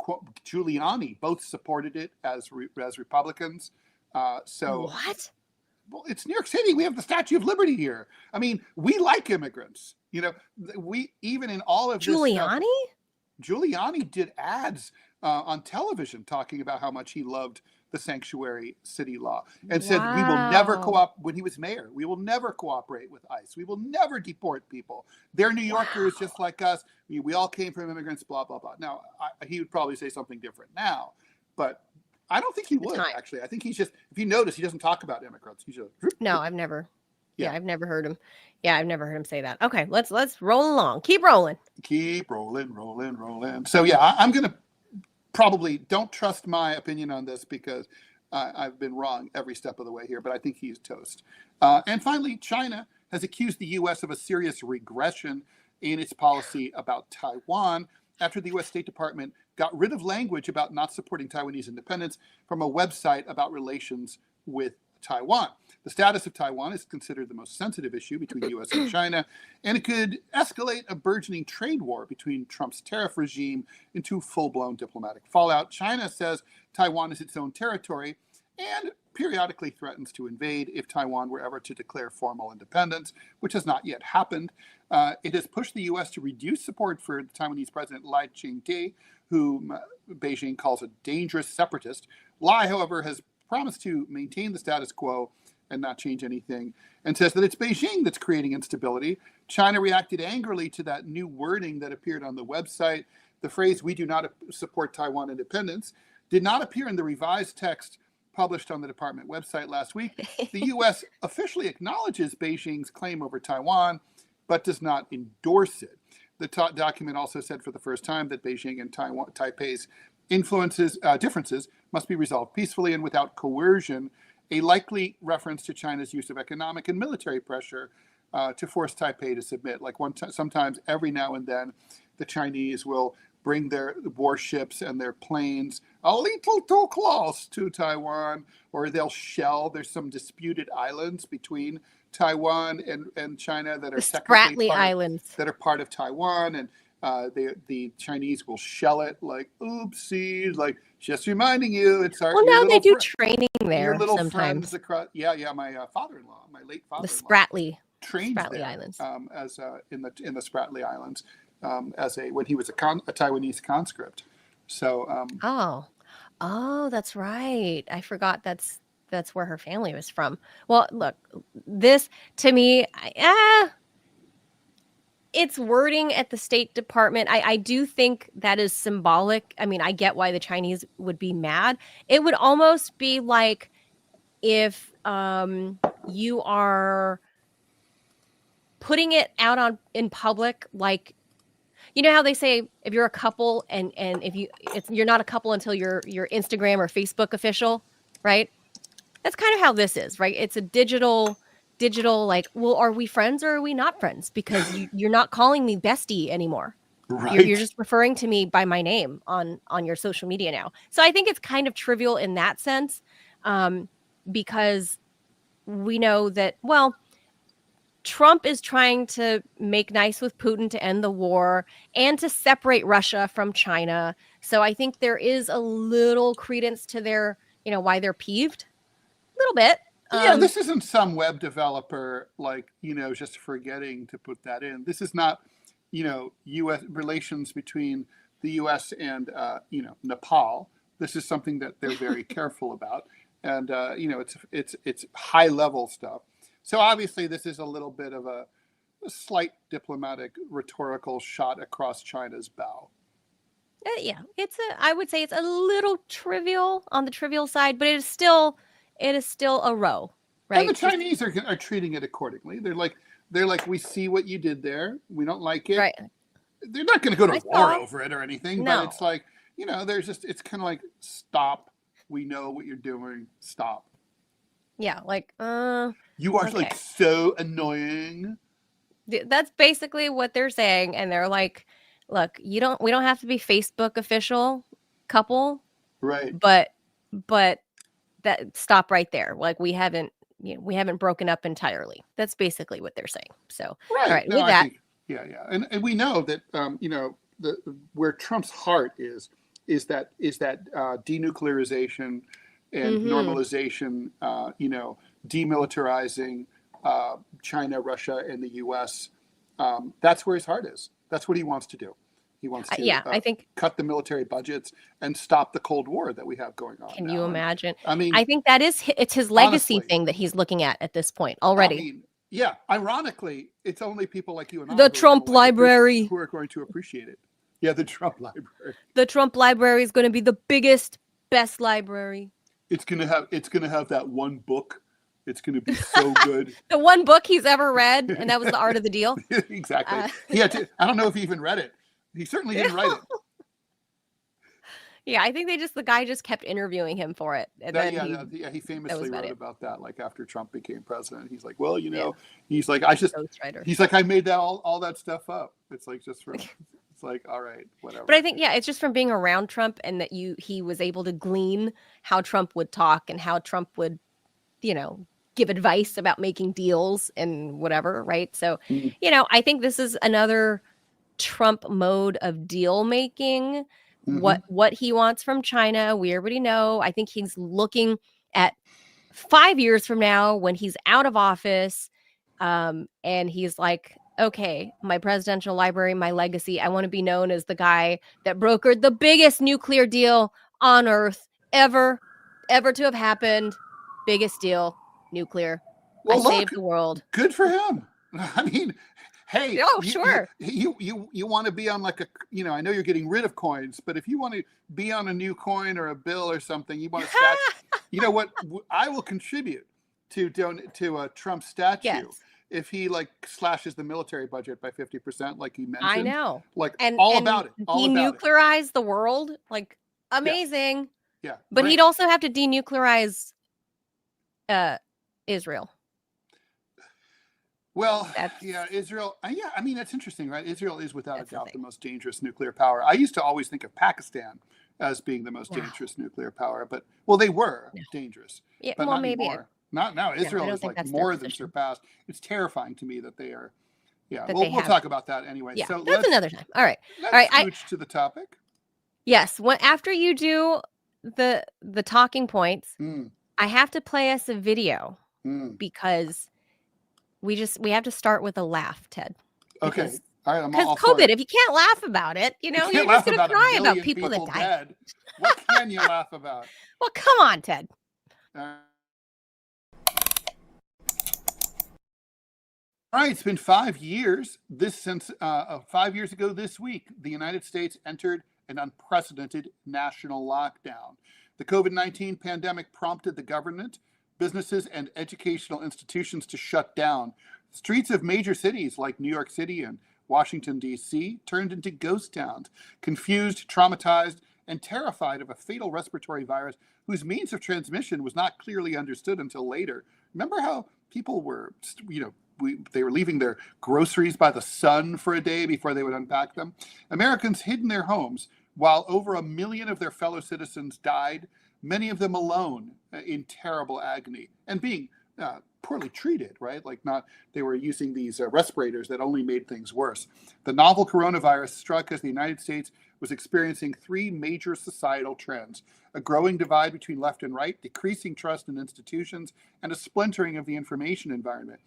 Giuliani both supported it as Republicans. What? Well, it's New York City. We have the Statue of Liberty here. We like immigrants. We even in all of Giuliani? this. Giuliani did ads on television talking about how much he loved the sanctuary city law and said we will never when he was mayor, we will never cooperate with ICE. We will never deport people. They're New Yorkers just like us. We all came from immigrants, blah, blah, blah. Now, he would probably say something different now, but I don't think he would, actually. I think he's just, if you notice, he doesn't talk about immigrants. He's just, no, I've never. Yeah, I've never heard him. Yeah, I've never heard him say that. Okay, let's roll along. Keep rolling. Keep rolling. So yeah, I'm going to probably don't trust my opinion on this because I've been wrong every step of the way here, but I think he's toast. And finally, China has accused the U.S. of a serious regression in its policy about Taiwan after the U.S. State Department got rid of language about not supporting Taiwanese independence from a website about relations with Taiwan. The status of Taiwan is considered the most sensitive issue between the U.S. and China, and it could escalate a burgeoning trade war between Trump's tariff regime into full-blown diplomatic fallout. China says Taiwan is its own territory and periodically threatens to invade if Taiwan were ever to declare formal independence, which has not yet happened. It has pushed the U.S. to reduce support for the Taiwanese president Lai Ching-te, whom Beijing calls a dangerous separatist. Lai, however, has promised to maintain the status quo and not change anything, and says that it's Beijing that's creating instability. China reacted angrily to that new wording that appeared on the website. The phrase, "we do not support Taiwan independence," did not appear in the revised text published on the department website last week. The U.S. officially acknowledges Beijing's claim over Taiwan, but does not endorse it. The document also said for the first time that Beijing and Taipei's differences must be resolved peacefully and without coercion, a likely reference to China's use of economic and military pressure to force Taipei to submit. Like sometimes every now and then, the Chinese will bring their warships and their planes a little too close to Taiwan, or they'll shell. There's some disputed islands between Taiwan and China that are technically islands that are part of Taiwan, and the Chinese will shell it like, oopsies, like just reminding you, it's our. Well, now they do training there. Your little sometimes. Friends across. Yeah. My father-in-law, my late father-in-law, the Spratly there, Islands, as in the Spratly Islands, when he was a Taiwanese conscript. So. Oh, that's right. I forgot that's where her family was from. Well, look, this to me, it's wording at the State Department. I do think that is symbolic. I mean, I get why the Chinese would be mad. It would almost be like if you are putting it out in public, like, you know how they say if you're a couple and if you're not a couple until you're Instagram or Facebook official, right? That's kind of how this is, right? It's a digital like, well, are we friends or are we not friends? Because you're not calling me bestie anymore. Right. You're just referring to me by my name on your social media now. So I think it's kind of trivial in that sense, because we know that, well, Trump is trying to make nice with Putin to end the war and to separate Russia from China. So I think there is a little credence to their, why they're peeved. A little bit. Yeah, this isn't some web developer, like, just forgetting to put that in. This is not, U.S. relations between the U.S. and, Nepal. This is something that they're very careful about. And, it's high level stuff. So obviously this is a little bit of a slight diplomatic rhetorical shot across China's bow. Yeah, I would say it's a little trivial on the trivial side, but it is still a row, right? And the Chinese are treating it accordingly. They're like, we see what you did there. We don't like it. Right. They're not going to go to war over it or anything, no. But it's like, it's kind of like, stop. We know what you're doing. Stop. Yeah, like, you are like so annoying. That's basically what they're saying, and they're like, look, we don't have to be Facebook official couple, right? But that stop right there. Like, we haven't broken up entirely. That's basically what they're saying. So, right. All right, no, with that, yeah, and we know that where Trump's heart is that denuclearization and normalization, demilitarizing China, Russia, and the U.S. That's where his heart is. That's what he wants to do. He wants to I think cut the military budgets and stop the Cold War that we have going on. Can now. you imagine? And, I think it's his legacy thing that he's looking at this point already. Yeah. Ironically, it's only people like you and I the Trump library who are going to appreciate it. Yeah, the Trump library. The Trump library is going to be the best library. It's gonna have that one book. It's gonna be so good. The one book he's ever read, and that was The Art of the Deal. Exactly. He had to. I don't know if he even read it. He certainly didn't write it. Yeah, I think the guy just kept interviewing him for it. And he famously wrote about that. Like after Trump became president, he's like, well, he's like, he's like, I made that all that stuff up. It's like just from. It's like, all right, whatever. But I think, it's just from being around Trump and that he was able to glean how Trump would talk and how Trump would give advice about making deals and whatever, right? So, Mm. I think this is another Trump mode of deal making. Mm-hmm. What he wants from China, we already know. I think he's looking at 5 years from now when he's out of office, and he's like, okay, my presidential library, my legacy, I want to be known as the guy that brokered the biggest nuclear deal on earth ever to have happened. Biggest deal, nuclear. Well, I saved the world. Good for him. I mean, hey, Oh, sure. you want to be on like I know you're getting rid of coins, but if you want to be on a new coin or a bill or something, you want to you know what? I will contribute to a Trump statue. Yes. If he slashes the military budget by 50%, like he mentioned. I know. And about it. Denuclearize the world. Like, amazing. Yeah. But he'd also have to denuclearize Israel. Well, Israel. Yeah, I mean, that's interesting, right? Israel is without a doubt the most dangerous nuclear power. I used to always think of Pakistan as being the most dangerous nuclear power, but they were dangerous. Yeah, but well, not maybe anymore. Not now. Israel is more than surpassed. It's terrifying to me that they are. Yeah, we'll talk about that anyway. Yeah, so that's another time. All right. Let's switch to the topic. Yes. After you do the talking points, I have to play us a video because we have to start with a laugh, Ted. Okay. All right. Because COVID, if you can't laugh about it, you're just going to cry about people that died. What can you laugh about? Well, come on, Ted. All right, it's been 5 years. Since 5 years ago this week, the United States entered an unprecedented national lockdown. The COVID-19 pandemic prompted the government, businesses, and educational institutions to shut down. Streets of major cities like New York City and Washington, D.C. turned into ghost towns, confused, traumatized, and terrified of a fatal respiratory virus whose means of transmission was not clearly understood until later. Remember how people were, they were leaving their groceries by the sun for a day before they would unpack them? Americans hid in their homes while over 1 million of their fellow citizens died, many of them alone in terrible agony and being poorly treated, right? They were using these respirators that only made things worse. The novel coronavirus struck as the United States was experiencing 3 major societal trends: a growing divide between left and right, decreasing trust in institutions, and a splintering of the information environment.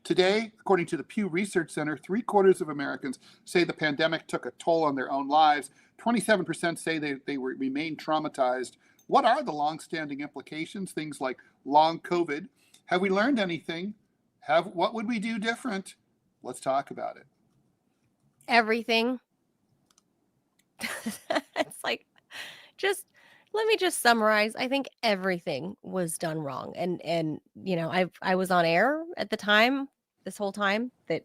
Today, according to the Pew Research Center, 3/4 of Americans say the pandemic took a toll on their own lives. 27% say they remain traumatized. What are the longstanding implications? Things like long COVID. Have we learned anything? What would we do different? Let's talk about it. Everything. It's like, let me just summarize. I think everything was done wrong. And I was on air at the time, this whole time that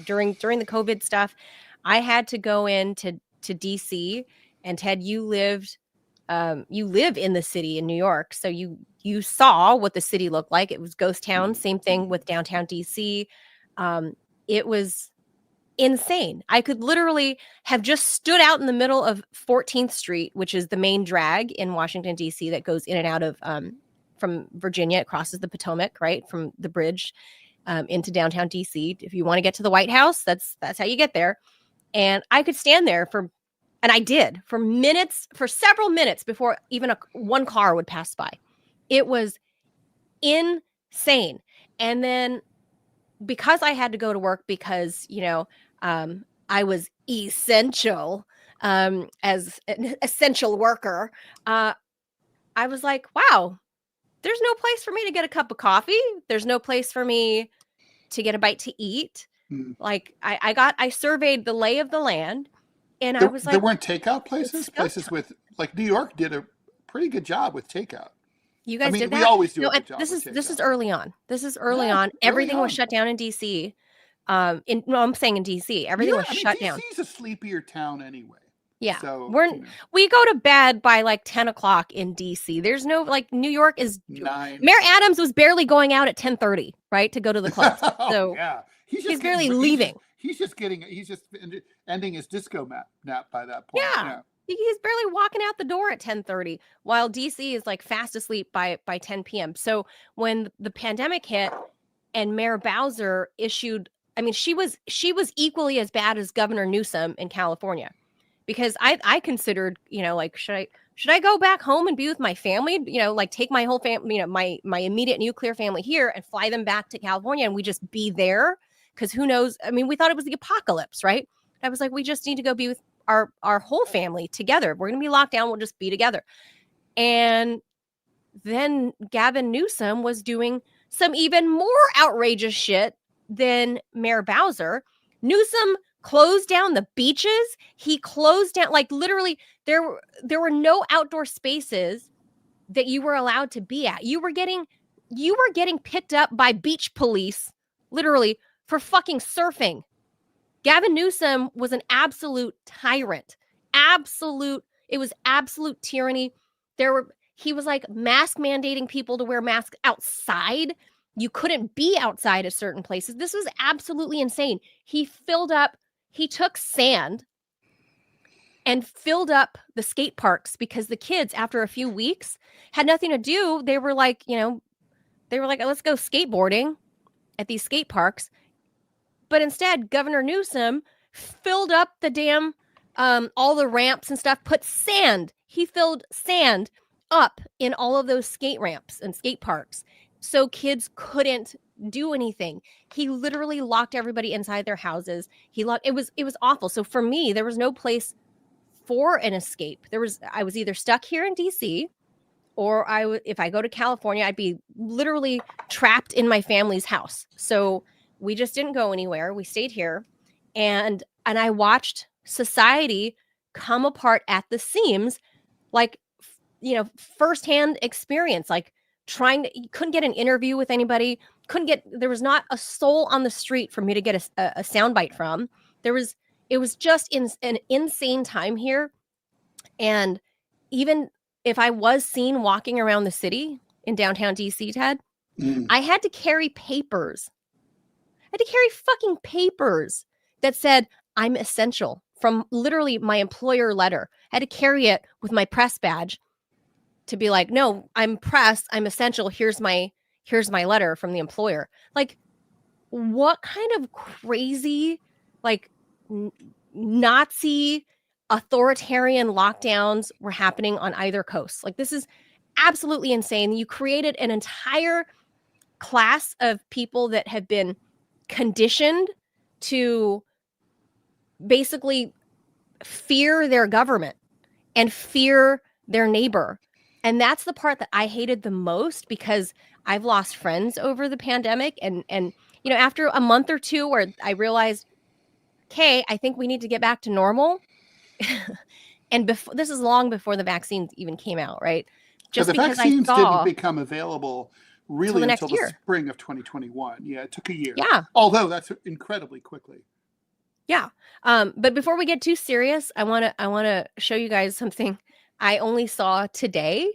during the COVID stuff, I had to go into DC, and Ted, you live in the city in New York. So you saw what the city looked like. It was ghost town. Same thing with downtown DC. It was insane. I could literally have just stood out in the middle of 14th Street, which is the main drag in Washington, D.C. that goes in and out of from Virginia. It crosses the Potomac, right, from the bridge into downtown D.C. If you want to get to the White House, that's how you get there. And I could stand there and I did for several minutes before even one car would pass by. It was insane. And then because I had to go to work because, I was essential as an essential worker, I was like, wow, there's no place for me to get a cup of coffee. There's no place for me to get a bite to eat. Like I surveyed the lay of the land, and I was like, there weren't takeout places? Places with, New York did a pretty good job with takeout. You guys did that? We always do a good job. This is early on. Everything was shut down in DC. I'm saying in DC, everything was shut down. DC's a sleepier town anyway. Yeah, so we go to bed by 10 o'clock in DC. There's no New York is 9. Mayor Adams was barely going out at 10:30, right, to go to the club. So yeah, he's barely leaving. He's just ending his disco nap by that point. Yeah. He's barely walking out the door at 10:30, while DC is like fast asleep by 10 p.m. So when the pandemic hit and Mayor Bowser issued, I mean, she was equally as bad as Governor Newsom in California, because I considered, like, should I go back home and be with my family, like take my whole family, my immediate nuclear family here and fly them back to California and we just be there, because who knows? I mean, we thought it was the apocalypse, right? I was like, we just need to go be with our whole family together. We're going to be locked down. We'll just be together. And then Gavin Newsom was doing some even more outrageous shit than Mayor Bowser. Newsom closed down the beaches. He closed down, like, literally there were no outdoor spaces that you were allowed to be at. You were getting picked up by beach police, literally, for fucking surfing. Gavin Newsom was an absolute tyrant. It was absolute tyranny. He was like mask mandating people to wear masks outside. You couldn't be outside at certain places. This was absolutely insane. He took sand and filled up the skate parks because the kids, after a few weeks, had nothing to do. They were like, let's go skateboarding at these skate parks. But instead, Governor Newsom filled up the damn, all the ramps and stuff, he filled sand up in all of those skate ramps and skate parks, so kids couldn't do anything. He literally locked everybody inside their houses. It was awful. So for me, there was no place for an escape. I was either stuck here in DC, or if I go to California, I'd be literally trapped in my family's house. So we just didn't go anywhere. We stayed here, and I watched society come apart at the seams, like, firsthand experience, like you couldn't get an interview with anybody, there was not a soul on the street for me to get a soundbite from. It was just an insane time here. And even if I was seen walking around the city in downtown DC, Ted, I had to carry papers. Fucking papers that said I'm essential, from literally my employer letter. I had to carry it with my press badge to be like, no, I'm press, I'm essential. Here's my letter from the employer. Like, what kind of crazy, like, Nazi authoritarian lockdowns were happening on either coast? Like, this is absolutely insane. You created an entire class of people that have been conditioned to basically fear their government and fear their neighbor. And that's the part that I hated the most, because I've lost friends over the pandemic. And after a month or two where I realized, okay, I think we need to get back to normal. And this is long before the vaccines even came out, right? Just because the vaccines didn't become available really until the spring of 2021. Yeah, it took a year. Yeah. Although that's incredibly quickly. Yeah. But before we get too serious, I want to show you guys something I only saw today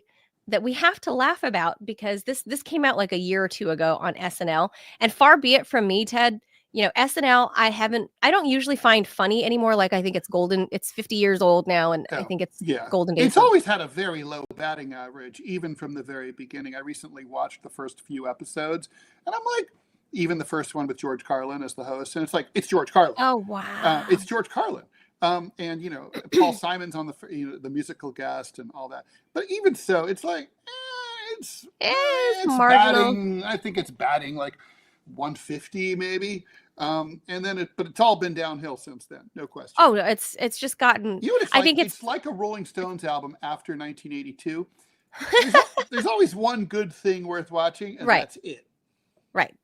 that we have to laugh about, because this came out like a year or two ago on SNL. And far be it from me, Ted, SNL, I don't usually find funny anymore. Like, I think it's 50 years old now, and I think it's golden days. It's always had a very low batting average, even from the very beginning. I recently watched the first few episodes, and I'm like, even the first one with George Carlin as the host, and it's like, it's George Carlin. Oh, wow. It's George Carlin. And Paul Simon's on the musical guest and all that. But even so, it's like, it's marginal. Batting, I think it's batting like 150 maybe. And then but it's all been downhill since then, no question. Oh, it's just gotten. I think it's like a Rolling Stones album after 1982. There's always one good thing worth watching, and that's it. Right.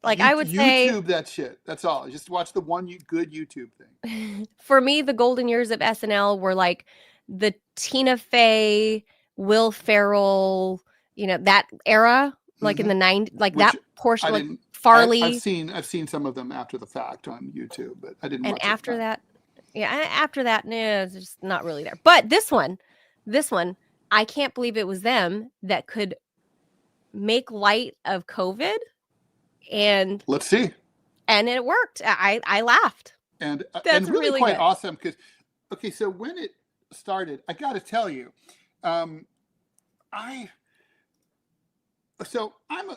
Like, I would say YouTube that shit. That's all. Just watch the one good YouTube thing. For me, the golden years of SNL were like the Tina Fey, Will Ferrell, that era, like in the 90s, like that portion, like Farley. I've seen some of them after the fact on YouTube, but I didn't. And after that, it's just not really there. But this one, I can't believe it was them that could make light of COVID. And let's see. And it worked. I laughed. And really quite awesome, because so when it started, I got to tell you, um, I so I'm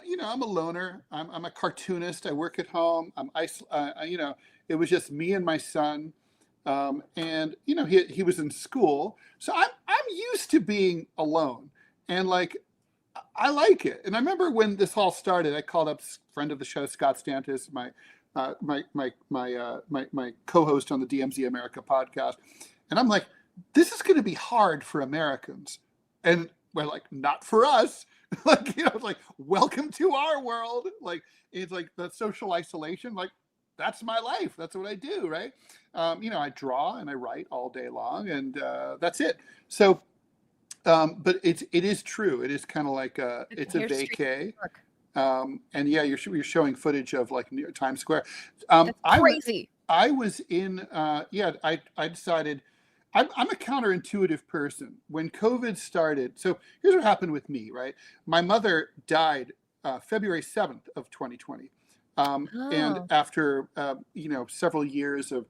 a loner. I'm a cartoonist. I work at home. It was just me and my son, and he was in school, so I'm used to being alone, and like I like it. And I remember when this all started, I called up friend of the show Scott Stantis, my co-host on the DMZ America podcast, and I'm like, this is going to be hard for Americans, and we're like, not for us. Like, it's like, welcome to our world. Like, it's like that social isolation. Like, that's my life. That's what I do, right? I draw and I write all day long, and that's it. So, but it is true. It is kind of like it's a vacay. And yeah, you're showing footage of like near Times Square. That's crazy. I was in. I decided. I'm a counterintuitive person. When COVID started, so here's what happened with me, right? My mother died February 7th of 2020. And after, several years of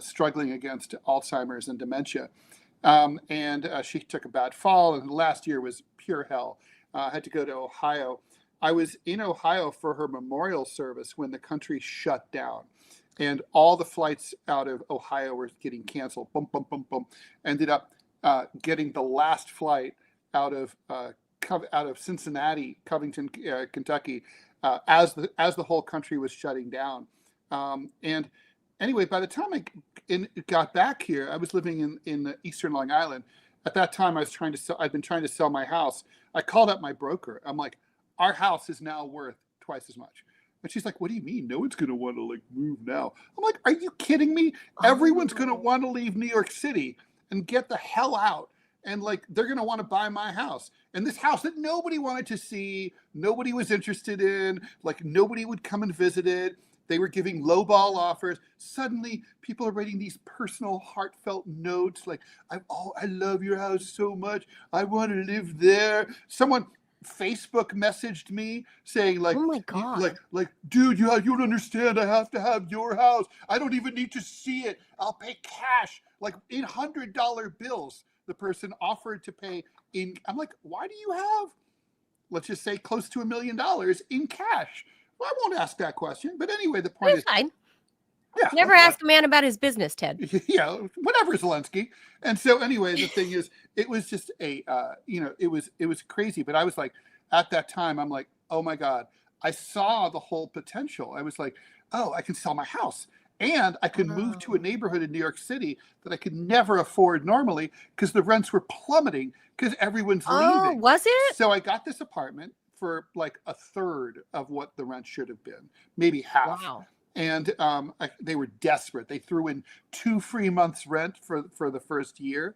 struggling against Alzheimer's and dementia. And she took a bad fall, and the last year was pure hell. I had to go to Ohio. I was in Ohio for her memorial service when the country shut down. And all the flights out of Ohio were getting canceled. Boom, boom, boom, boom. Ended up getting the last flight out of Cincinnati, Covington, Kentucky, as the whole country was shutting down. And anyway, by the time I got back here, I was living in Eastern Long Island. At that time, I'd been trying to sell my house. I called up my broker. I'm like, our house is now worth twice as much. And she's like, what do you mean? No one's going to want to like move now. I'm like, are you kidding me? Everyone's going to want to leave New York City and get the hell out. And like, they're going to want to buy my house. And this house that nobody wanted to see, nobody was interested in, like nobody would come and visit it. They were giving lowball offers. Suddenly, people are writing these personal, heartfelt notes like, I love your house so much. I want to live there. Someone Facebook messaged me saying like, oh my God. like, dude, you don't understand. I have to have your house. I don't even need to see it. I'll pay cash, like $800 bills. The person offered to pay in. I'm like, why do you have, let's just say, close to $1 million in cash? Well, I won't ask that question. But anyway, the point is, fine. Yeah, never ask a man about his business, Ted. Yeah, whatever, Zelensky. And so anyway, the thing is, it was just it was crazy. But I was like, at that time, I'm like, oh my God, I saw the whole potential. I was like, oh, I can sell my house. And I could move to a neighborhood in New York City that I could never afford normally because the rents were plummeting because everyone's leaving. Was it? So I got this apartment for like a third of what the rent should have been, maybe half. Wow. And they were desperate. They threw in 2 free months rent for the first year.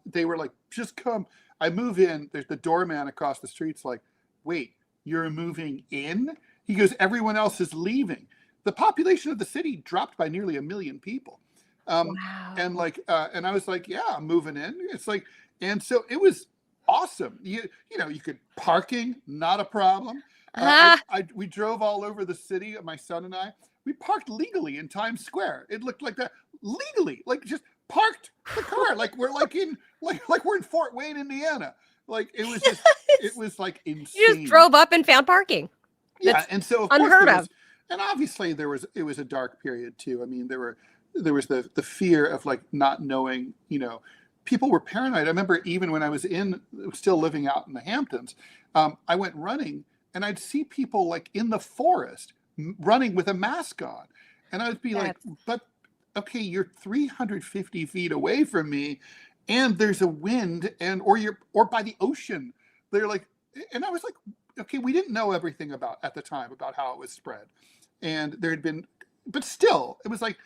They were like, just come. I move in. There's the doorman across the street's like, wait, you're moving in? He goes, everyone else is leaving. The population of the city dropped by nearly 1 million people. Wow. And like, and I was like, yeah, I'm moving in. It's like, and so it was awesome. You could parking, not a problem. We drove all over the city, my son and I. We parked legally in Times Square. It looked like that, legally, like just parked the car, like we're like we're in Fort Wayne, Indiana. Like it was just, it was like insane. You just drove up and found parking. Yeah, and so unheard of. And obviously it was a dark period too. I mean, there was the fear of like not knowing. People were paranoid. I remember even when I was still living out in the Hamptons, I went running and I'd see people like in the forest running with a mask on. And I would be like, but okay, you're 350 feet away from me and there's a wind or by the ocean. They're like, and I was like, okay, we didn't know everything at the time about how it was spread. And there had been, but still, it was like,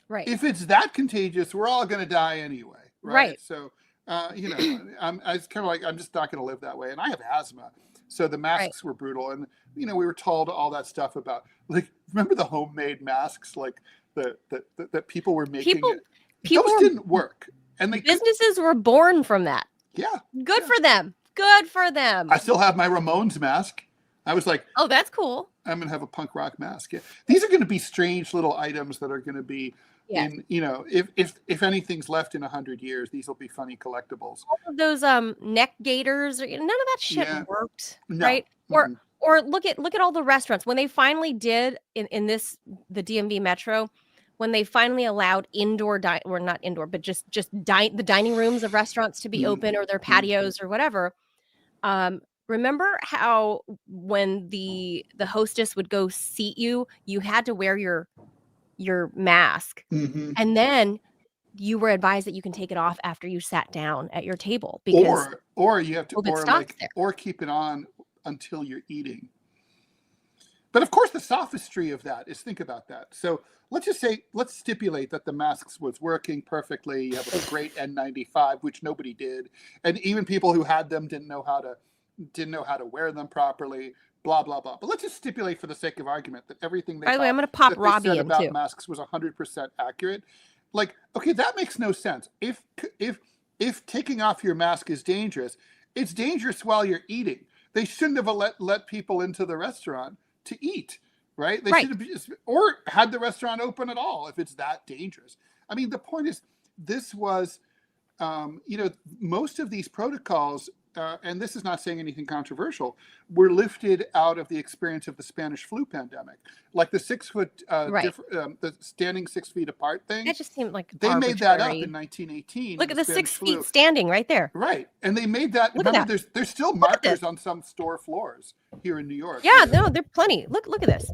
right. If it's that contagious, we're all going to die anyway. Right. So, I was kind of like, I'm just not going to live that way. And I have asthma. So the masks were brutal. And, we were told all that stuff about, like, remember the homemade masks, like that people were making? Those didn't work. And businesses were born from that. Yeah. Good for them. Good for them. I still have my Ramones mask. I was like, oh, that's cool. I'm going to have a punk rock mask. Yeah. These are going to be strange little items that are going to be Yes. if anything's left in 100 years, these will be funny collectibles. All of those neck gaiters, none of that shit Yeah. worked, No. right? Or look at all the restaurants when they finally did in the DMV Metro, when they finally allowed indoor or not indoor, but just the dining rooms of restaurants to be open, or their patios or whatever. Remember how when the hostess would go seat you, you had to wear your mask, and then you were advised that you can take it off after you sat down at your table, because or you have to COVID stops there. or keep it on until you're eating. But of course, the sophistry of that is, think about that. So let's stipulate that the masks was working perfectly. You have a great N95, which nobody did, and even people who had them didn't know how to wear them properly. Blah blah blah. But let's just stipulate, for the sake of argument, that everything By the way, I'm going to pop Robbie in about too. masks was 100% accurate. Like, okay, that makes no sense. If taking off your mask is dangerous, it's dangerous while you're eating. They shouldn't have let people into the restaurant to eat, right? They should have or had the restaurant open at all if it's that dangerous. I mean, the point is, this was, most of these protocols, and this is not saying anything controversial, were lifted out of the experience of the Spanish flu pandemic, like the 6 foot, the standing 6 feet apart thing. That just seemed like they arbitrary. made that up in 1918. Look at the 6 feet standing right there. Right, and they made that. Look remember, at that. there's still markers on some store floors here in New York. Yeah, no, they're plenty. Look at this.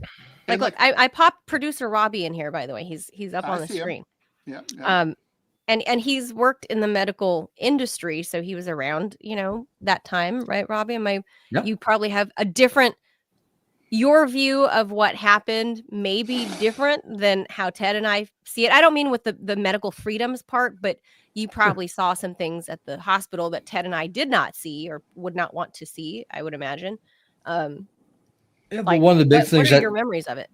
Like, look, I popped producer Robbie in here, by the way. He's up on the screen. Yeah. And he's worked in the medical industry, so he was around, that time, right, Robbie? You probably have a different, your view of what happened may be different than how Ted and I see it. I don't mean with the medical freedoms part, but you probably saw some things at the hospital that Ted and I did not see or would not want to see, I would imagine. But one of the big things what are your memories of it?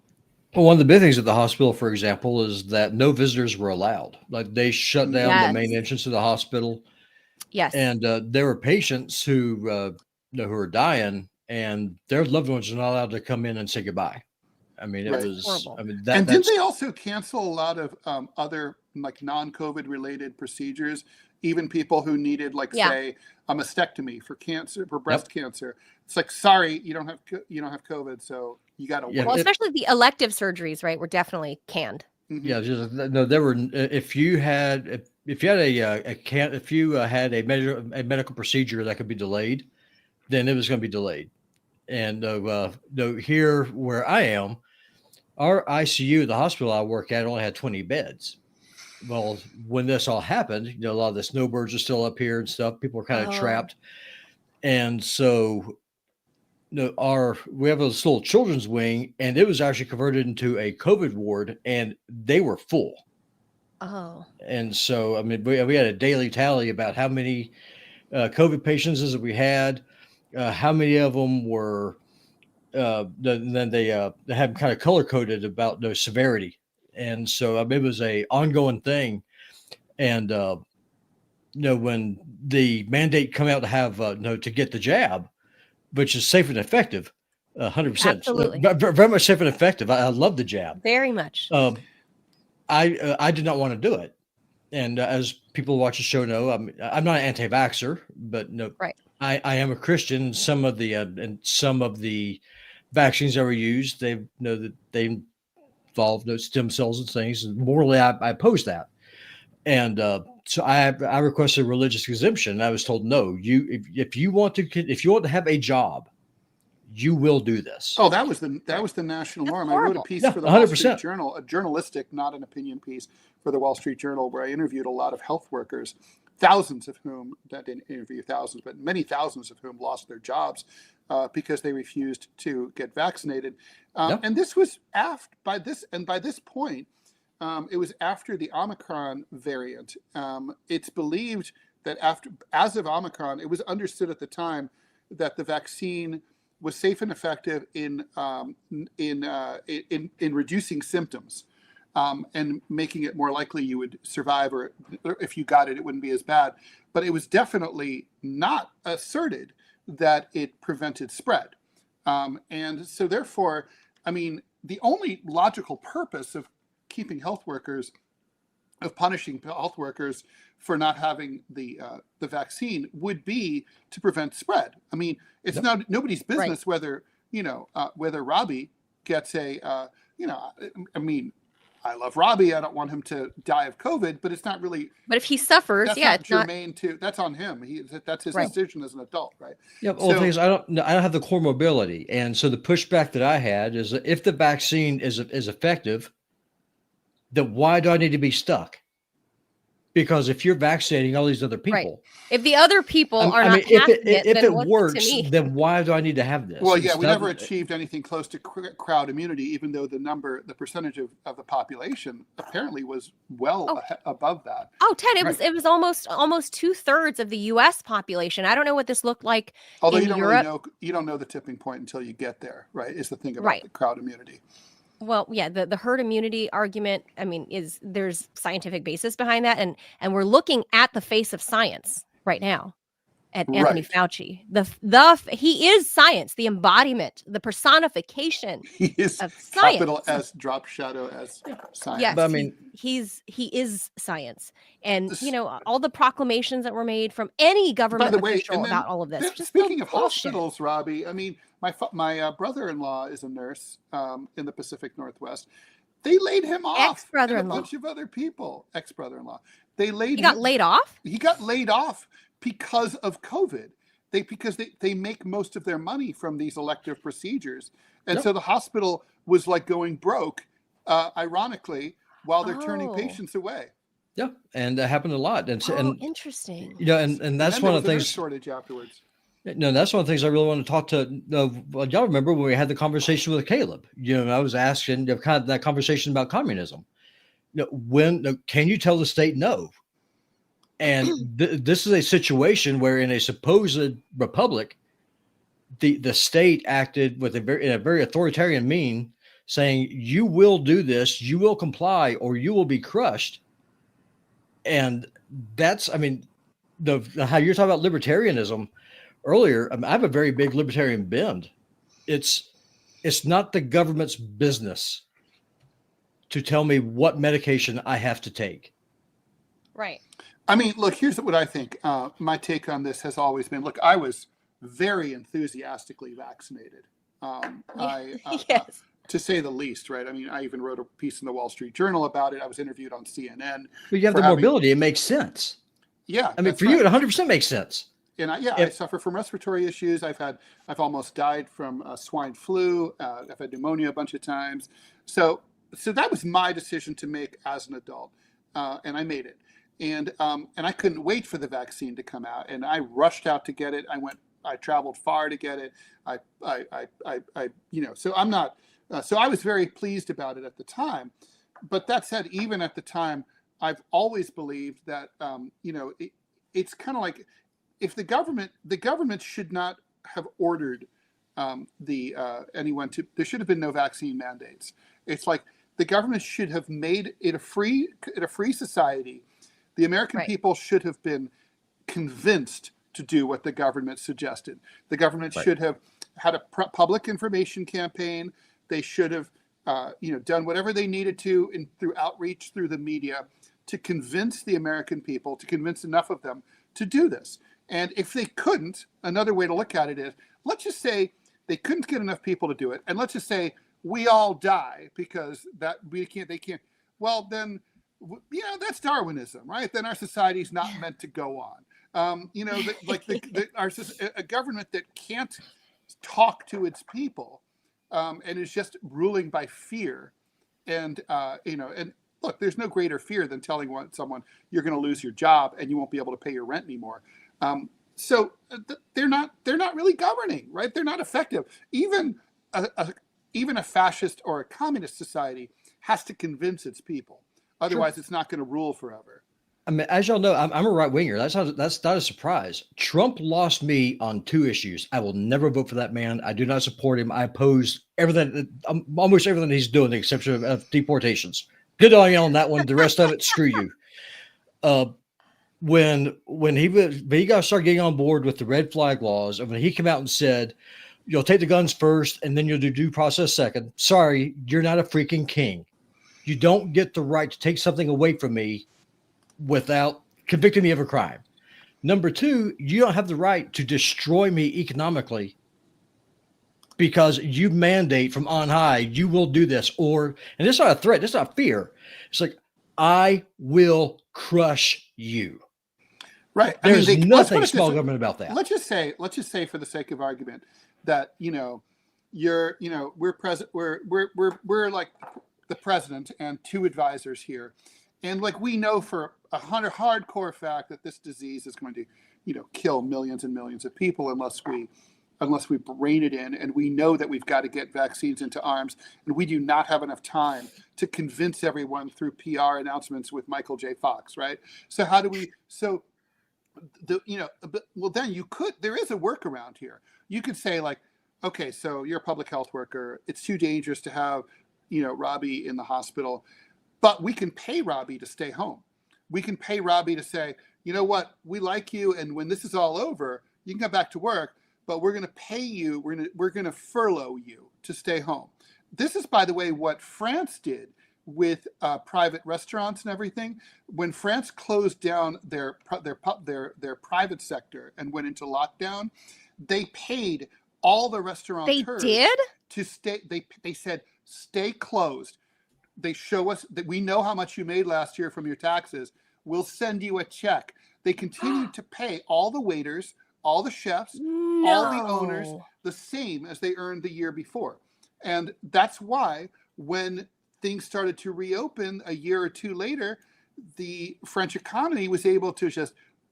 Well, one of the big things at the hospital, for example, is that no visitors were allowed. Like, they shut down the main entrance to the hospital. Yes. And there were patients who were dying, and their loved ones were not allowed to come in and say goodbye. I mean, it was horrible. I mean, and didn't they also cancel a lot of other, like, non-COVID related procedures? Even people who needed, like, say, a mastectomy for breast cancer. It's like, sorry, you don't have COVID, so you got to wait. Well, especially the elective surgeries, right, were definitely canned. Yeah, there were. If you had a medical procedure that could be delayed, then it was going to be delayed. And here where I am, our ICU, the hospital I work at, only had 20 beds. Well, when this all happened, a lot of the snowbirds are still up here and stuff. People are kind of trapped. And so we have a little children's wing, and it was actually converted into a COVID ward, and they were full. Oh. And so, I mean, we had a daily tally about how many COVID patients that we had, how many of them were, then they had kind of color coded about the severity. And so, I mean, it was a ongoing thing. And, when the mandate come out to have, to get the jab, which is safe and effective, 100%. Absolutely. Very much safe and effective. I love the jab. Very much. I did not want to do it. And as people who watch the show know, I'm not an anti-vaxxer, but right. I am a Christian. Some of the vaccines that were used, they involve those stem cells and things. And morally, I oppose that. And so I requested a religious exemption. I was told, no, if you want to have a job, you will do this. Oh, that was the national norm. Horrible. I wrote a piece for the 100%. Wall Street Journal, a journalistic, not an opinion piece, for the Wall Street Journal, where I interviewed a lot of health workers, thousands of whom, that didn't interview thousands, but many thousands of whom lost their jobs because they refused to get vaccinated. And this was by this point, it was after the Omicron variant. It's believed that as of Omicron, it was understood at the time that the vaccine was safe and effective in reducing symptoms and making it more likely you would survive, or if you got it, it wouldn't be as bad. But it was definitely not asserted that it prevented spread. And so therefore, I mean, the only logical purpose of keeping health workers of punishing health workers for not having the vaccine would be to prevent spread. I mean, it's Yep. not nobody's business Right. whether whether Robbie gets I mean, I love Robbie. I don't want him to die of COVID, but it's not really. But if he suffers, That's yeah, not it's not germane to. That's on him. That's his Right. decision as an adult, right? Yeah, well, the So- thing is, I don't have the core mobility, and so the pushback that I had is that if the vaccine is effective, then why do I need to be stuck? Because if you're vaccinating all these other Right. people, if the other people are I not mean, if passing it then works, what's it to me? then why do I need to have this? Well, yeah, we Instead- never achieved anything close to crowd immunity, even though the percentage of the population apparently was well above that. Oh, Ted, it Right. was almost 2/3 of the U.S. population. I don't know what this looked like Although in you don't Europe. really know, you don't know the tipping point until you get there, right? Is the thing about Right. the crowd immunity. Well, yeah, the herd immunity argument, I mean, there's scientific basis behind that, and we're looking at the face of science right now at Anthony Right. Fauci. He is science, the embodiment, the personification He is of science. capital S drop shadow S science. Yes, But I mean- he is science, and This- all the proclamations that were made from any government By the way, official and then about all of this. there- Just speaking of bullshit. hospitals, Robbie, I mean, my brother-in-law is a nurse in the Pacific Northwest. They laid him off. And Ex-brother-in-law. a bunch of other people. Ex-brother-in-law. They laid. He got laid off. He got laid off because of COVID. Because they make most of their money from these elective procedures, and Yep. so the hospital was like going broke, ironically, while they're turning Oh. patients away. Yeah, and that happened a lot, and so, Oh, and interesting. you know, and that's And one there of the was a nurse things. shortage afterwards. No, that's one of the things I really want to talk to. Well, y'all remember when we had the conversation with Caleb? I was asking kind of that conversation about communism. Can you tell the state no? And this is a situation where, in a supposed republic, the state acted with in a very authoritarian mean, saying you will do this, you will comply, or you will be crushed. And that's, I mean, how you're talking about libertarianism earlier. I mean, I have a very big libertarian bend. It's not the government's business to tell me what medication I have to take. Right. I mean, look, here's what I think. My take on this has always been, look, I was very enthusiastically vaccinated. Yes. To say the least, right? I mean, I even wrote a piece in the Wall Street Journal about it. I was interviewed on CNN. But you have for the mobility. It makes sense. Yeah. I mean, that's for you, right. it 100% makes sense. And I suffer from respiratory issues. I've almost died from swine flu. I've had pneumonia a bunch of times. So that was my decision to make as an adult, and I made it. And I couldn't wait for the vaccine to come out, and I rushed out to get it. I traveled far to get it. So I'm not. So I was very pleased about it at the time. But that said, even at the time, I've always believed that it's kind of like, if the government should not have ordered anyone to. There should have been no vaccine mandates. It's like the government should have made it a free society. The American Right. people should have been convinced to do what the government suggested. The government Right. should have had a public information campaign. They should have done whatever they needed to through outreach, through the media, to convince the American people, to convince enough of them to do this. And if they couldn't, another way to look at it is, let's just say they couldn't get enough people to do it, and let's just say we all die because they can't. Well, then, that's Darwinism, right? Then our society's not meant to go on. A government that can't talk to its people and is just ruling by fear, and look, there's no greater fear than telling someone you're going to lose your job and you won't be able to pay your rent anymore. So they're not really governing, right? They're not effective. Even a fascist or a communist society has to convince its people. Otherwise, It's not going to rule forever. I mean, as y'all know, I'm a right winger. That's not a surprise. Trump lost me on 2 issues. I will never vote for that man. I do not support him. I oppose everything, almost everything he's doing, the exception of deportations. Good on you on that one. The rest of it, screw you. When he got started getting on board with the red flag laws, and when he came out and said, "You'll take the guns first, and then you'll do due process second." Sorry, you're not a freaking king. You don't get the right to take something away from me without convicting me of a crime. Number two, you don't have the right to destroy me economically because you mandate from on high, you will do this. And it's not a threat, it's not fear. It's like, I will crush you. Right. There's let's put nothing it small this way. government about that. Let's just say for the sake of argument that, we're like the president and two advisors here. And like, we know for a hardcore fact that this disease is going to, kill millions and millions of people unless we rein it in. And we know that we've got to get vaccines into arms, and we do not have enough time to convince everyone through PR announcements with Michael J. Fox, right? So how do we, there is a workaround here. You could say like, okay, so you're a public health worker. It's too dangerous to have, Robbie in the hospital, but we can pay Robbie to stay home. We can pay Robbie to say, you know what, we like you, and when this is all over, you can go back to work, but we're going to pay you. We're going to furlough you to stay home. This is, by the way, what France did with private restaurants and everything. When France closed down their private sector and went into lockdown, they paid all the restaurateurs to stay. They said, stay closed. They show us that we know how much you made last year from your taxes. We'll send you a check. They continued to pay all the waiters, all the chefs, all the owners, the same as they earned the year before. And that's why when things started to reopen a year or two later, the French economy was able to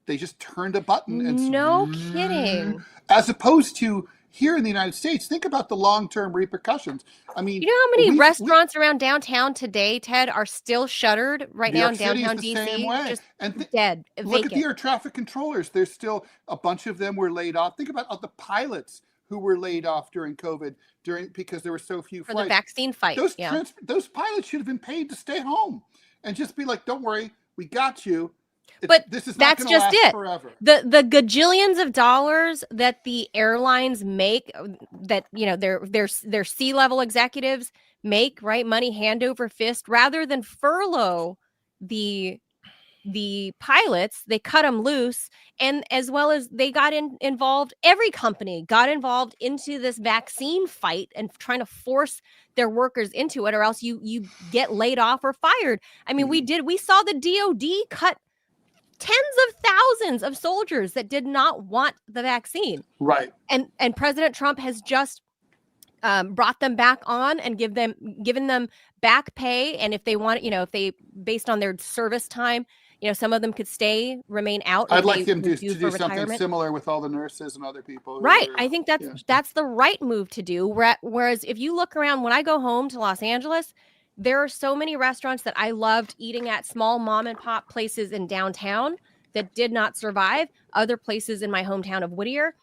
they just turned a button. And no kidding. As opposed to here in the United States, think about the long-term repercussions. I mean, you know how many restaurants around downtown today, Ted, are still shuttered right now in downtown DC? Just dead. Look at the air traffic controllers. There's still a bunch of them were laid off. Think about all the pilots who were laid off during COVID because there were so few flights. For the vaccine fight. Those pilots should have been paid to stay home and just be like, don't worry, we got you. But this is not that's just it. Forever. The gajillions of dollars that the airlines make, that their C-level executives make, right? Money hand over fist, rather than furlough the pilots, they cut them loose, and as well as they got involved. Every company got involved into this vaccine fight and trying to force their workers into it, or else you get laid off or fired. I mean, we saw the DOD cut tens of thousands of soldiers that did not want the vaccine. Right. And President Trump has just brought them back on and given them back pay. And if they want, if they, based on their service time, some of them could remain out. I'd like them to do something similar with all the nurses and other people. Right. I think that's the right move to do. Whereas if you look around, when I go home to Los Angeles, there are so many restaurants that I loved eating at, small mom and pop places in downtown, that did not survive. Other places in my hometown of Whittier,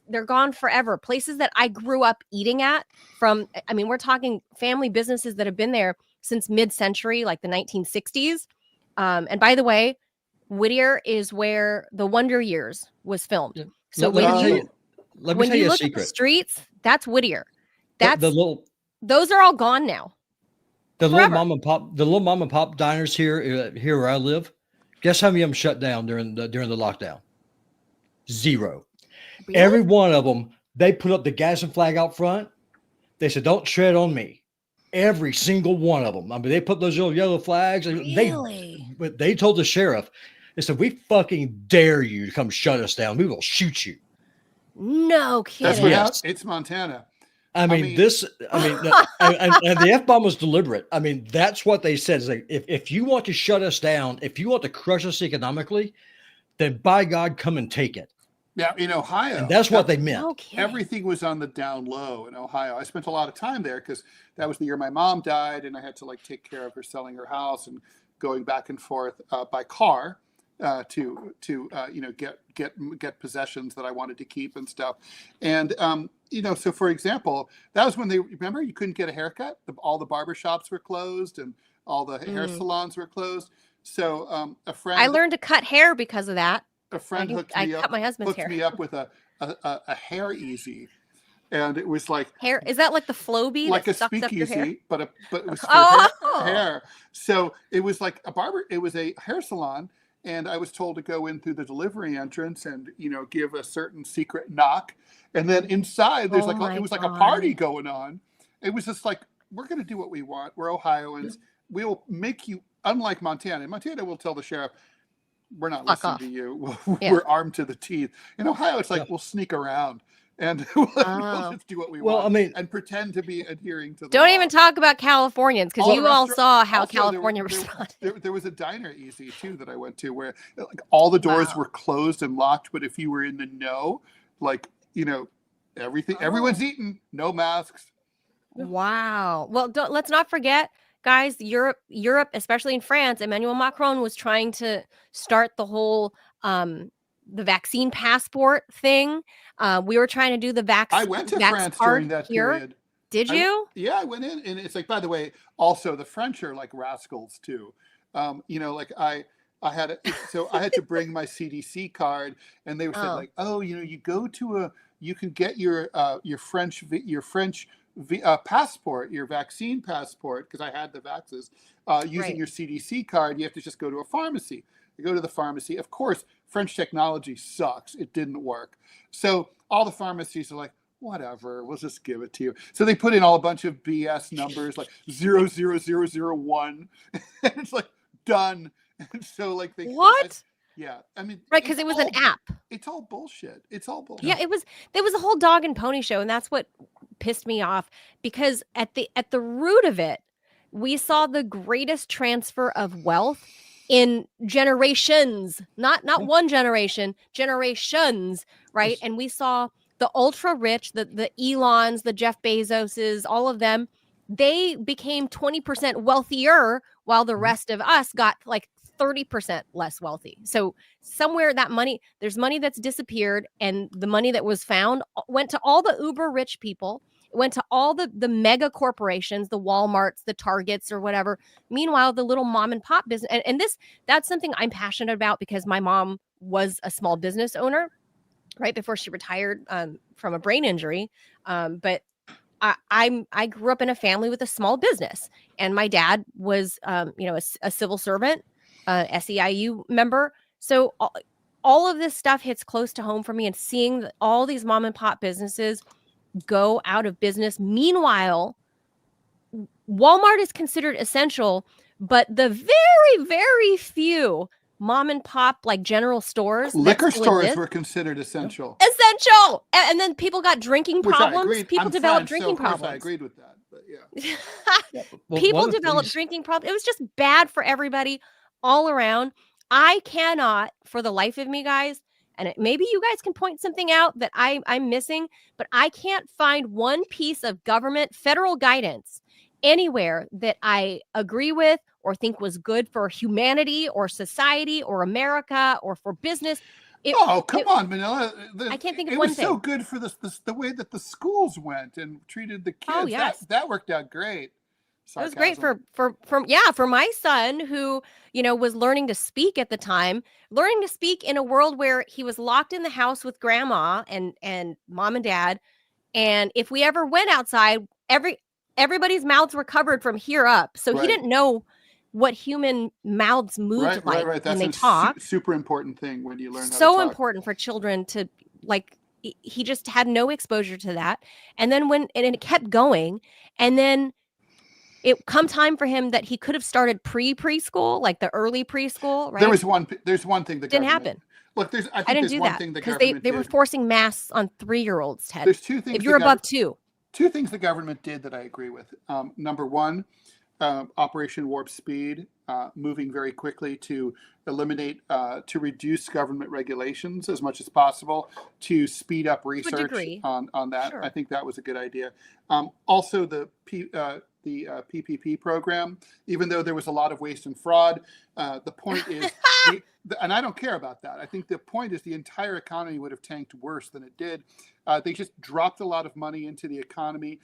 they're gone forever. Places that I grew up eating at we're talking family businesses that have been there since mid-century, like the 1960s. And by the way, Whittier is where The Wonder Years was filmed. Yeah. So let me tell you a look secret. At the streets, that's Whittier. Those are all gone now. The little mom and pop diners here where I live. Guess how many of them shut down during the lockdown? 0. Really? Every one of them, they put up the Gadsden flag out front. They said, "Don't tread on me." Every single one of them. I mean, they put those little yellow flags. Really? They told the sheriff, they said, "We fucking dare you to come shut us down. We will shoot you." No kidding. That's it's Montana. And the F-bomb was deliberate. I mean, that's what they said. Is like, if you want to shut us down, if you want to crush us economically, then by God, come and take it. Yeah, in Ohio. And that's what they meant. Okay. Everything was on the down low in Ohio. I spent a lot of time there because that was the year my mom died, and I had to take care of her selling her house and going back and forth by car to get possessions that I wanted to keep and stuff. And so for example, that was when remember you couldn't get a haircut. All the barbershops were closed and all the hair salons were closed. So a friend, I learned to cut hair because of that. A friend hooked me up with a hair easy, and it was like hair. Is that like the Flowbee? Like a speakeasy, but it was hair. So it was like it was a hair salon. And I was told to go in through the delivery entrance and, give a certain secret knock. And then inside, there's it was like a party going on. It was just like, we're going to do what we want. We're Ohioans. We will make you, unlike Montana. Montana will tell the sheriff, we're not listening to you. We're armed to the teeth. In Ohio, it's like, we'll sneak around. And we'll just do what we want. And pretend to be adhering to the Don't law. even talk about Californians, because you all saw how California responded. There was a diner easy too that I went to where all the doors were closed and locked, but if you were in the know, everything, everyone's eating, no masks. Wow. Well, let's not forget, guys, Europe, especially in France, Emmanuel Macron was trying to start the whole the vaccine passport thing. We were trying to do the vaccine. I went to France during that period. Did you? I went in, and it's like, by the way, also the French are like rascals too. I had I had to bring my CDC card, and they were saying like, oh, you go to you can get your French passport, your vaccine passport, because I had the vaxes, using your CDC card. You have to just go to a pharmacy. You go to the pharmacy. Of course, French technology sucks. It didn't work. So all the pharmacies are like, whatever, we'll just give it to you. So they put in a bunch of BS numbers like 00001. And it's like, done. And so like yeah. I mean, right, because it was an app. It's all bullshit. Yeah, there was a whole dog and pony show, and that's what pissed me off, because at the root of it, we saw the greatest transfer of wealth in generations, not one generation, generations, right? And we saw the ultra rich, the Elons, the Jeff Bezoses, all of them, they became 20% wealthier, while the rest of us got like 30% less wealthy. So somewhere there's money that's disappeared, and the money that was found went to all the uber rich people. It went to all the mega corporations, the Walmarts, the Targets, or whatever. Meanwhile, the little mom and pop business, and that's something I'm passionate about, because my mom was a small business owner right before she retired from a brain injury. But I grew up in a family with a small business, and my dad was a civil servant, SEIU member. So all of this stuff hits close to home for me, and seeing all these mom and pop businesses go out of business. Meanwhile, Walmart is considered essential, but the very, very few mom and pop, like general stores, liquor stores were considered essential. And then people got drinking problems. People developed drinking problems. I agreed with that, but yeah. People developed drinking problems. It was just bad for everybody all around. I cannot, for the life of me, guys, and maybe you guys can point something out that I'm missing, but I can't find one piece of government, federal guidance anywhere that I agree with or think was good for humanity or society or America or for business. Come on, Manila. I can't think of one thing. It was so good for the way that the schools went and treated the kids. Oh, yes. That worked out great. Sarcasm. It was great for my son, who, was learning to speak at the time, learning to speak in a world where he was locked in the house with grandma and mom and dad. And if we ever went outside, everybody's mouths were covered from here up. So he didn't know what human mouths moved like when they talk. Super important thing when you learn how to talk. So important for children to, like, he just had no exposure to that. And then and it kept going. And then it come time for him that he could have started preschool, like the early preschool, right? There's one thing that didn't happen. Look, I didn't do that because they were forcing masks on 3-year-olds, Ted. There's two things. If you're above 2. Two things the government did that I agree with. Number one, Operation Warp Speed, moving very quickly to eliminate, to reduce government regulations as much as possible, to speed up research on that. Sure. I think that was a good idea. Also, the PPP program, even though there was a lot of waste and fraud, the point is, and I don't care about that. I think the point is the entire economy would have tanked worse than it did. They just dropped a lot of money into the economy.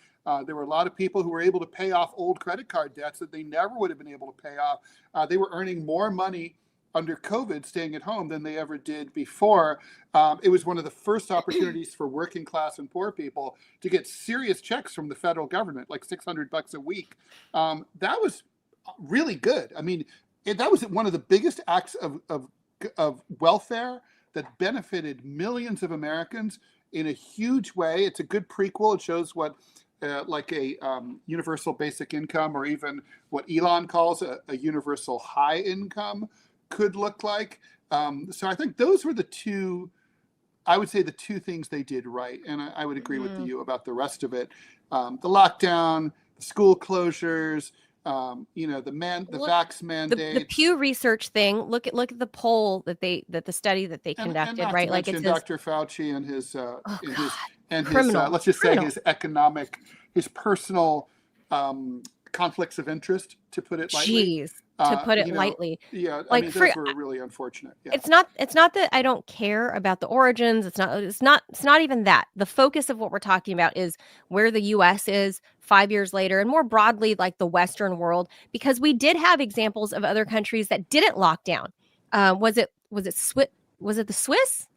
There were a lot of people who were able to pay off old credit card debts that they never would have been able to pay off. They were earning more money under COVID staying at home than they ever did before. It was one of the first opportunities for working class and poor people to get serious checks from the federal government, like $600 a week. That was really good. I mean, that was one of the biggest acts of welfare that benefited millions of Americans in a huge way. It's a good prequel. It shows what like a universal basic income, or even what Elon calls a universal high income, could look like. So I think those were the two, I would say, the two things they did right. And I would agree with you about the rest of it. The lockdown, the school closures, the vax mandate. The Pew Research thing. Look at the poll that the study that they conducted, and right? Like it's Dr. Fauci and his criminal. let's just say his personal conflicts of interest, to put it lightly. Jeez, to put it lightly. Yeah, like, those were really unfortunate. Yeah. It's not that I don't care about the origins. It's not even that. The focus of what we're talking about is where the US is 5 years later, and more broadly, like the Western world, because we did have examples of other countries that didn't lock down. Was it the Swiss?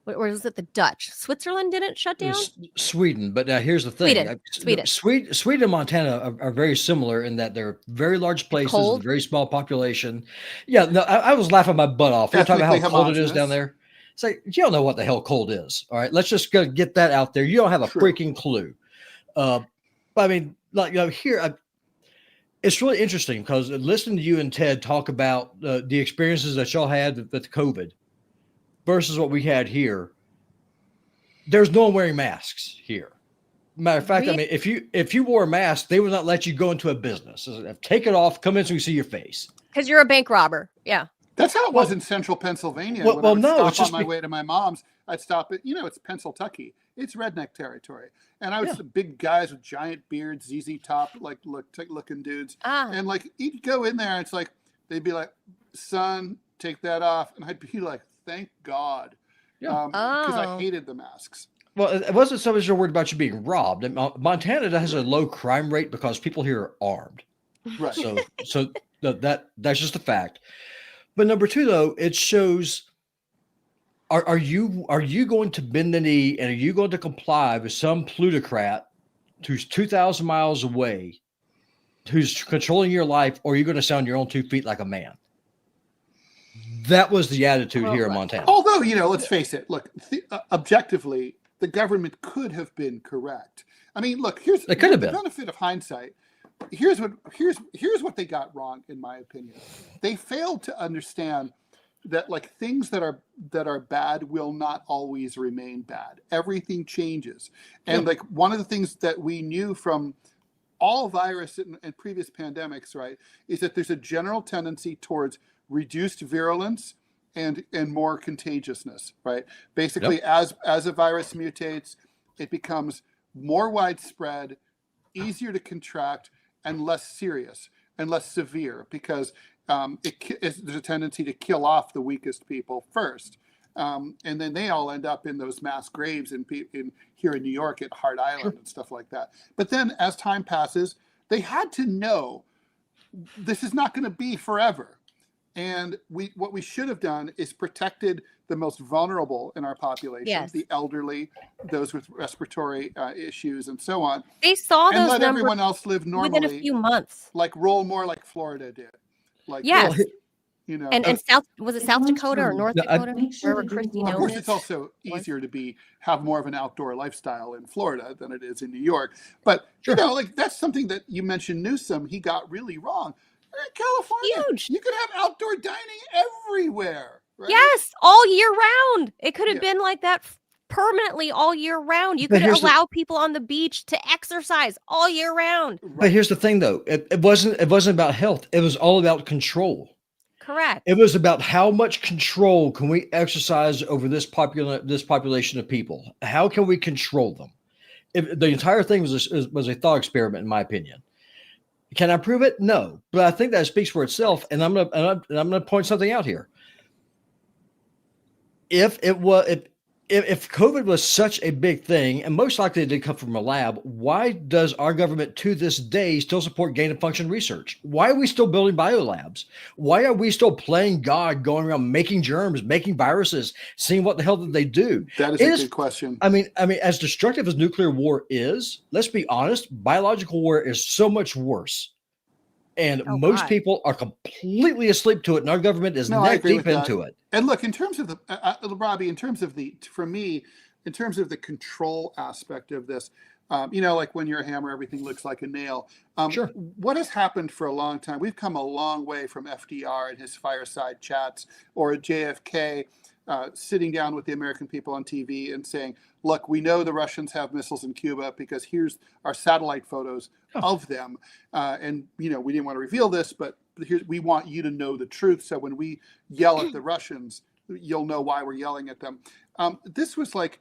Or was it the Dutch? Switzerland didn't shut down? Sweden. But now here's the thing. Sweden and Montana are very similar in that they're very large places with a very small population. Yeah, no, I was laughing my butt off. You're talking about how cold it is down there. It's like, you don't know what the hell cold is. All right, let's just go get that out there. You don't have a freaking clue. I mean, here, it's really interesting because listening to you and Ted talk about the experiences that y'all had with COVID versus what we had here. There's no one wearing masks here. Matter of fact, I mean, if you wore a mask, they would not let you go into a business. Take it off, come in so we see your face. Because you're a bank robber. Yeah. That's how it was in central Pennsylvania. When I would stop on my way to my mom's, I'd stop at, it's Pennsylvania. It's redneck territory. And I was big guys with giant beards, ZZ Top, looking dudes. And you'd go in there and it's like, they'd be like, son, take that off. And I'd be like, thank God. Because I hated the masks. Well, it wasn't so much you're worried about you being robbed. Montana has a low crime rate because people here are armed. Right. So that's just a fact. But number two, though, it shows, are you going to bend the knee and are you going to comply with some plutocrat who's 2,000 miles away, who's controlling your life, or are you going to stand on your own 2 feet like a man? That was the attitude here in Montana. Although, let's face it. Look, objectively, the government could have been correct. I mean, look, here's the benefit of hindsight. Here's what they got wrong, in my opinion. They failed to understand that things that are bad will not always remain bad. Everything changes, and one of the things that we knew from all virus and previous pandemics, right, is that there's a general tendency towards reduced virulence and more contagiousness, right? Basically, as a virus mutates, it becomes more widespread, easier to contract, and less serious and less severe, because there's a tendency to kill off the weakest people first. And then they all end up in those mass graves here in New York at Hart Island and stuff like that. But then as time passes, they had to know this is not going to be forever. And what we should have done is protected the most vulnerable in our population, the elderly, those with respiratory issues, and so on. They saw those numbers, let everyone else live normally within a few months. Roll more like Florida did. And South Dakota or North Dakota? Wherever Christy knows. Of course, it's also easier to have more of an outdoor lifestyle in Florida than it is in New York. But that's something that you mentioned. Newsom, he got really wrong. California, huge. You could have outdoor dining everywhere. Right? Yes, all year round. It could have been like that permanently all year round. You could allow people on the beach to exercise all year round. Right. But here's the thing, though. It wasn't about health. It was all about control. Correct. It was about how much control can we exercise over this population of people? How can we control them? The entire thing was a thought experiment, in my opinion. Can I prove it? No, but I think that speaks for itself. And I'm gonna point something out here. If COVID was such a big thing, and most likely it did come from a lab, why does our government to this day still support gain of function research? Why are we still building biolabs? Why are we still playing God, going around making germs, making viruses, seeing what the hell did they do? That is a good question. I mean, as destructive as nuclear war is, let's be honest, biological war is so much worse. And Oh, most God. people are completely asleep to it, and our government is No, I neck agree deep with that. into it. And look, in terms of the Robbie, for me, in terms of the control aspect of this, like when you're a hammer, everything looks like a nail. Sure. What has happened for a long time? We've come a long way from FDR and his fireside chats, or JFK sitting down with the American people on TV and saying, "Look, we know the Russians have missiles in Cuba because here's our satellite photos of them, and we didn't want to reveal this, but we want you to know the truth. So when we yell at the Russians, you'll know why we're yelling at them." This was like,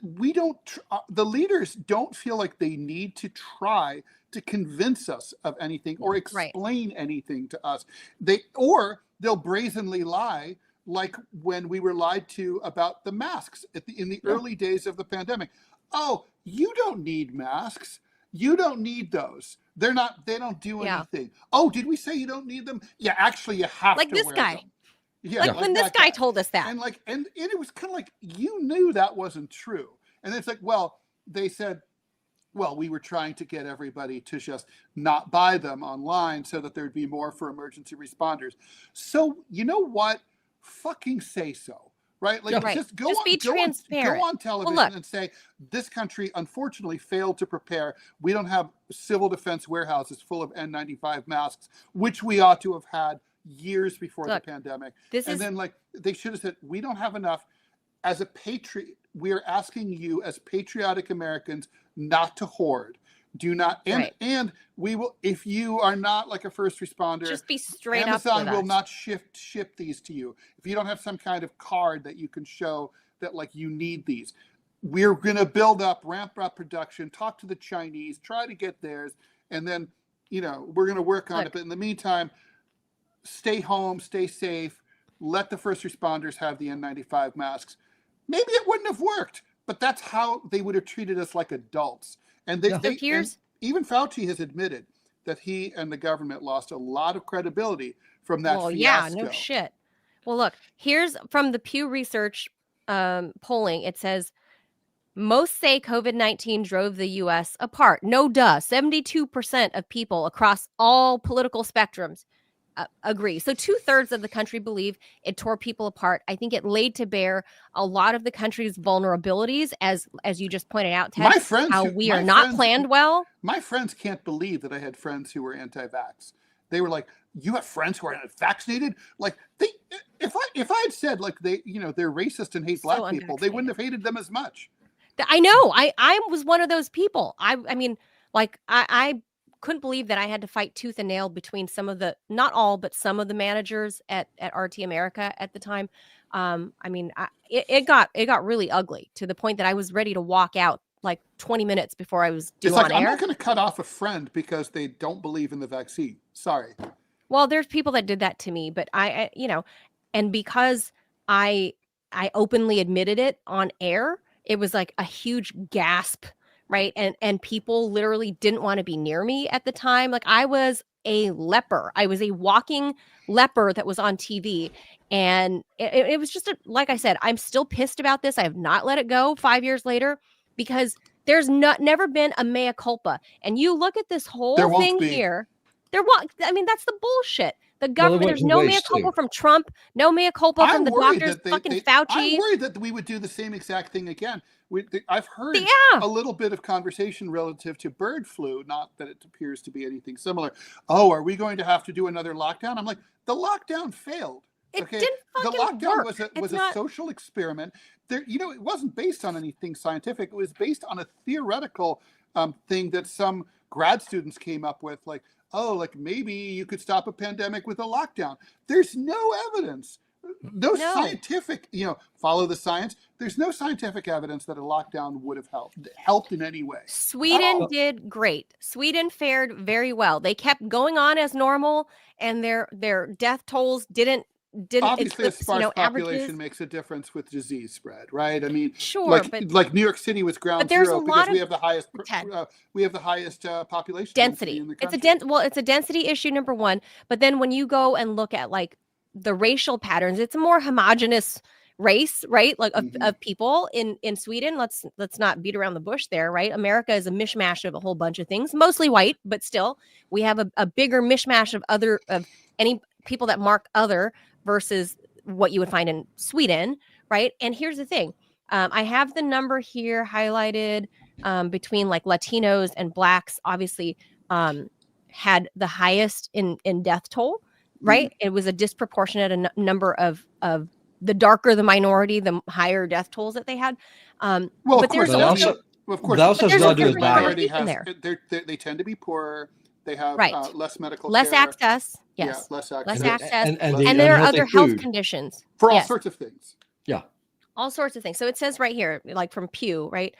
we don't. The leaders don't feel like they need to try to convince us of anything or explain anything to us. They'll brazenly lie, like when we were lied to about the masks in the early days of the pandemic. Oh, you don't need masks. You don't need those. They don't do anything. Oh, did we say you don't need them? Yeah, actually, you have Like to this wear guy. them. Yeah, like when this guy told us that. And it was kind of like, you knew that wasn't true. And it's like, well, they said, well, we were trying to get everybody to just not buy them online so that there'd be more for emergency responders. So you know what? Fucking say so. Right? Like, just be transparent. Go on television and say, this country unfortunately failed to prepare. We don't have civil defense warehouses full of N95 masks, which we ought to have had years before the pandemic. Then they should have said, we don't have enough. As a patriot, we are asking you as patriotic Americans not to hoard. Do not, and we will, if you are not like a first responder, just be straight Amazon up with will us. not ship these to you. If you don't have some kind of card that you can show that like you need these, we're going to ramp up production, talk to the Chinese, try to get theirs. And then, we're going to work on it. But in the meantime, stay home, stay safe, let the first responders have the N95 masks. Maybe it wouldn't have worked, but that's how they would have treated us like adults. And and even Fauci has admitted that he and the government lost a lot of credibility from that fiasco. Yeah, no shit. Well, look, here's from the Pew Research polling. It says, most say COVID-19 drove the U.S. apart. No duh. 72% of people across all political spectrums agree. So 2/3 of the country believe it tore people apart. I think it laid to bear a lot of the country's vulnerabilities, as you just pointed out, Ted. We are not planned well. My friends can't believe that I had friends who were anti-vax. They were like, "You have friends who are vaccinated?" Like if I had said like they're racist and hate black people, they wouldn't have hated them as much. I know. I was one of those people. I mean, like I couldn't believe that I had to fight tooth and nail between some of the, not all, but some of the managers at RT America at the time. I mean, it got really ugly to the point that I was ready to walk out like 20 minutes before I was due on air. I'm not going to cut off a friend because they don't believe in the vaccine. Sorry. Well, there's people that did that to me, but I and because I openly admitted it on air, it was like a huge gasp. Right. And people literally didn't want to be near me at the time. Like I was a leper. I was a walking leper that was on TV. And it was just like I said, I'm still pissed about this. I have not let it go 5 years later because there's never been a mea culpa. And you look at this whole thing here. I mean, that's the bullshit. The government, there's no mea culpa from Trump, no mea culpa from the doctors, fucking Fauci. I'm worried that we would do the same exact thing again. I've heard a little bit of conversation relative to bird flu, not that it appears to be anything similar. Oh, are we going to have to do another lockdown? I'm like, the lockdown failed. It didn't fucking The lockdown work. was a social experiment. It wasn't based on anything scientific. It was based on a theoretical thing that some grad students came up with, like, oh, like maybe you could stop a pandemic with a lockdown. There's no evidence. No scientific, follow the science. There's no scientific evidence that a lockdown would have helped in any way. Sweden did great. Sweden fared very well. They kept going on as normal, and their death tolls didn't obviously eclipse, a sparse population averages. Makes a difference with disease spread, right? I mean, sure, like New York City was ground zero because we have the highest population density in the country. It's a density issue, number one. But then when you go and look at like the racial patterns, it's a more homogenous race, right? Like Mhm. of people in Sweden. Let's not beat around the bush there, right? America is a mishmash of a whole bunch of things, mostly white, but still we have a bigger mishmash of any people that mark other versus what you would find in Sweden, right? And here's the thing. I have the number here highlighted between like Latinos and Blacks, obviously had the highest in death toll, right? It was a disproportionate number of the darker the minority, the higher death tolls that they had. Well, of But course, there's But I also, mean, also, of course, that also has there's a a lot to do with different diet. minority conversation has there. they tend to be poorer. They have Right. less medical Less care. access. Yeah, Yes. less Less access. access. And Less- the And there are unhealthy other health food. conditions. for all Yes. sorts of things. Yeah. All sorts of things. So it says right here, like from Pew, right?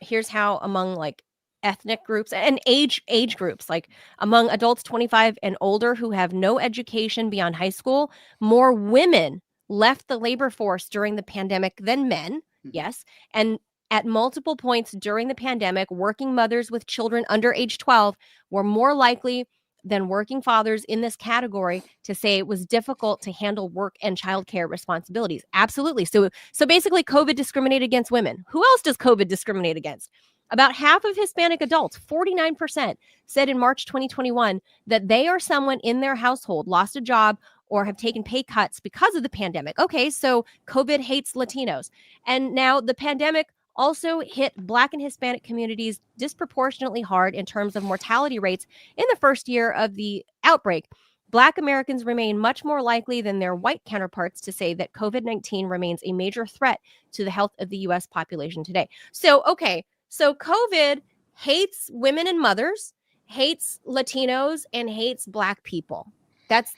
Here's how among like ethnic groups and age groups, like among adults 25 and older who have no education beyond high school, more women left the labor force during the pandemic than men. Mhm. Yes. And at multiple points during the pandemic, working mothers with children under age 12 were more likely than working fathers in this category to say it was difficult to handle work and childcare responsibilities. Absolutely. So basically COVID discriminated against women. Who else does COVID discriminate against? About half of Hispanic adults, 49%, said in March 2021 that they or someone in their household lost a job or have taken pay cuts because of the pandemic. Okay, so COVID hates Latinos. And now the pandemic also hit Black and Hispanic communities disproportionately hard in terms of mortality rates in the first year of the outbreak. Black Americans remain much more likely than their white counterparts to say that COVID-19 remains a major threat to the health of the US population today. So, okay, so COVID hates women and mothers, hates Latinos, and hates Black people. That's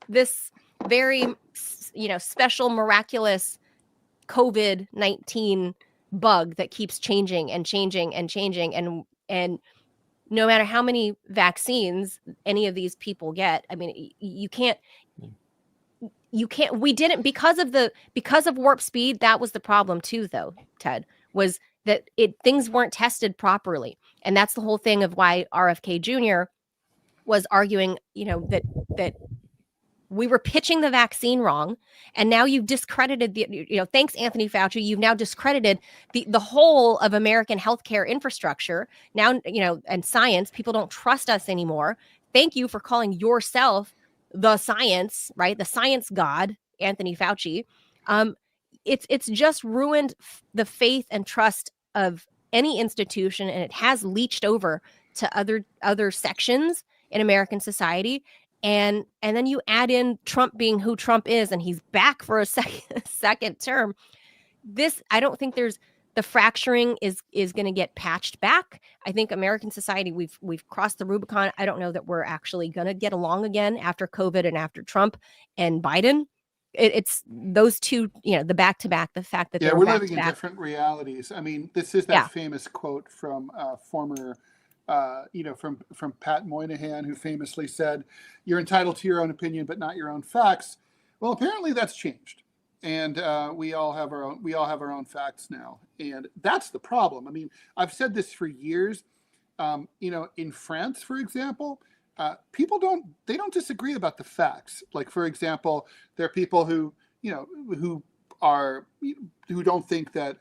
this very, special, miraculous COVID-19 bug that keeps changing and changing and changing, and no matter how many vaccines any of these people get, I mean, you can't we didn't because of warp speed. That was the problem too, though, Ted, was that things weren't tested properly. And that's the whole thing of why RFK Jr. was arguing, that we were pitching the vaccine wrong, and now you've discredited thanks Anthony Fauci, you've now discredited the whole of American healthcare infrastructure. Now, and science, people don't trust us anymore. Thank you for calling yourself the science, right? The science god, Anthony Fauci. It's just ruined the faith and trust of any institution, and it has leached over to other sections in American society. And then you add in Trump being who Trump is, and he's back for a second term. I don't think the fracturing is going to get patched back. I think American society, we've crossed the Rubicon. I don't know that we're actually going to get along again after COVID and after Trump and Biden. It's those two, the back to back, the fact that Yeah, they were we're back living to in back. different realities. I mean, this is that Yeah. famous quote from former, from Pat Moynihan, who famously said, "You're entitled to your own opinion, but not your own facts." Well, apparently that's changed, and we all have our own facts now, and that's the problem. I mean, I've said this for years. In France, for example, people don't disagree about the facts. Like, for example, there are people who don't think that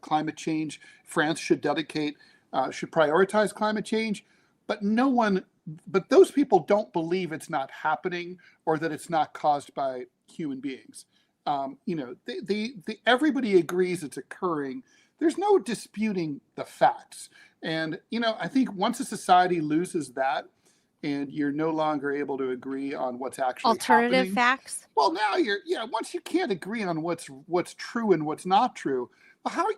climate change, France should prioritize climate change, but those people don't believe it's not happening or that it's not caused by human beings. Everybody agrees it's occurring. There's no disputing the facts. And, I think once a society loses that, and you're no longer able to agree on what's actually Alternative happening. facts. Well, now once you can't agree on what's true and what's not true, well,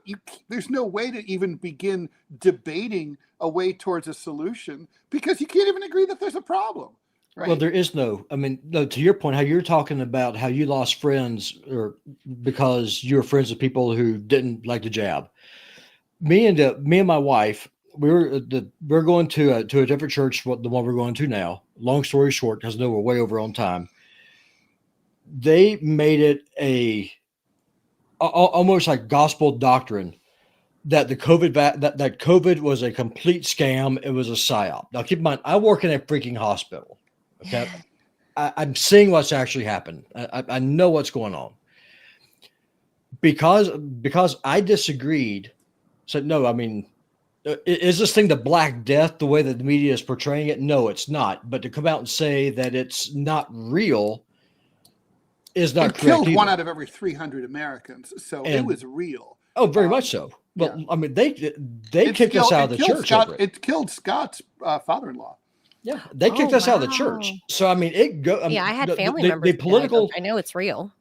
there's no way to even begin debating a way towards a solution, because you can't even agree that there's a problem. Right? Well, there is no, to your point, how you're talking about how you lost friends or because you were friends with people who didn't like the jab. Me and my wife, we're going to a different church, the one we're going to now. Long story short, because I know we're way over on time. They made it almost like gospel doctrine that the COVID that COVID was a complete scam. It was a psyop. Now, keep in mind, I work in a freaking hospital. Okay, I'm seeing what's actually happened. I know what's going on. because I disagreed. Said no. I mean, is this thing the Black Death the way that the media is portraying it? No, it's not. But to come out and say that it's not real is not It correct killed either. 1 out of every 300 Americans, so it was real. Oh, very much so. Well, yeah. I mean, they kicked us out of the church over it. It killed Scott's father-in-law. Yeah, they kicked us out of the church. So I mean, it go. Yeah, I had family members. The political. I know it's real.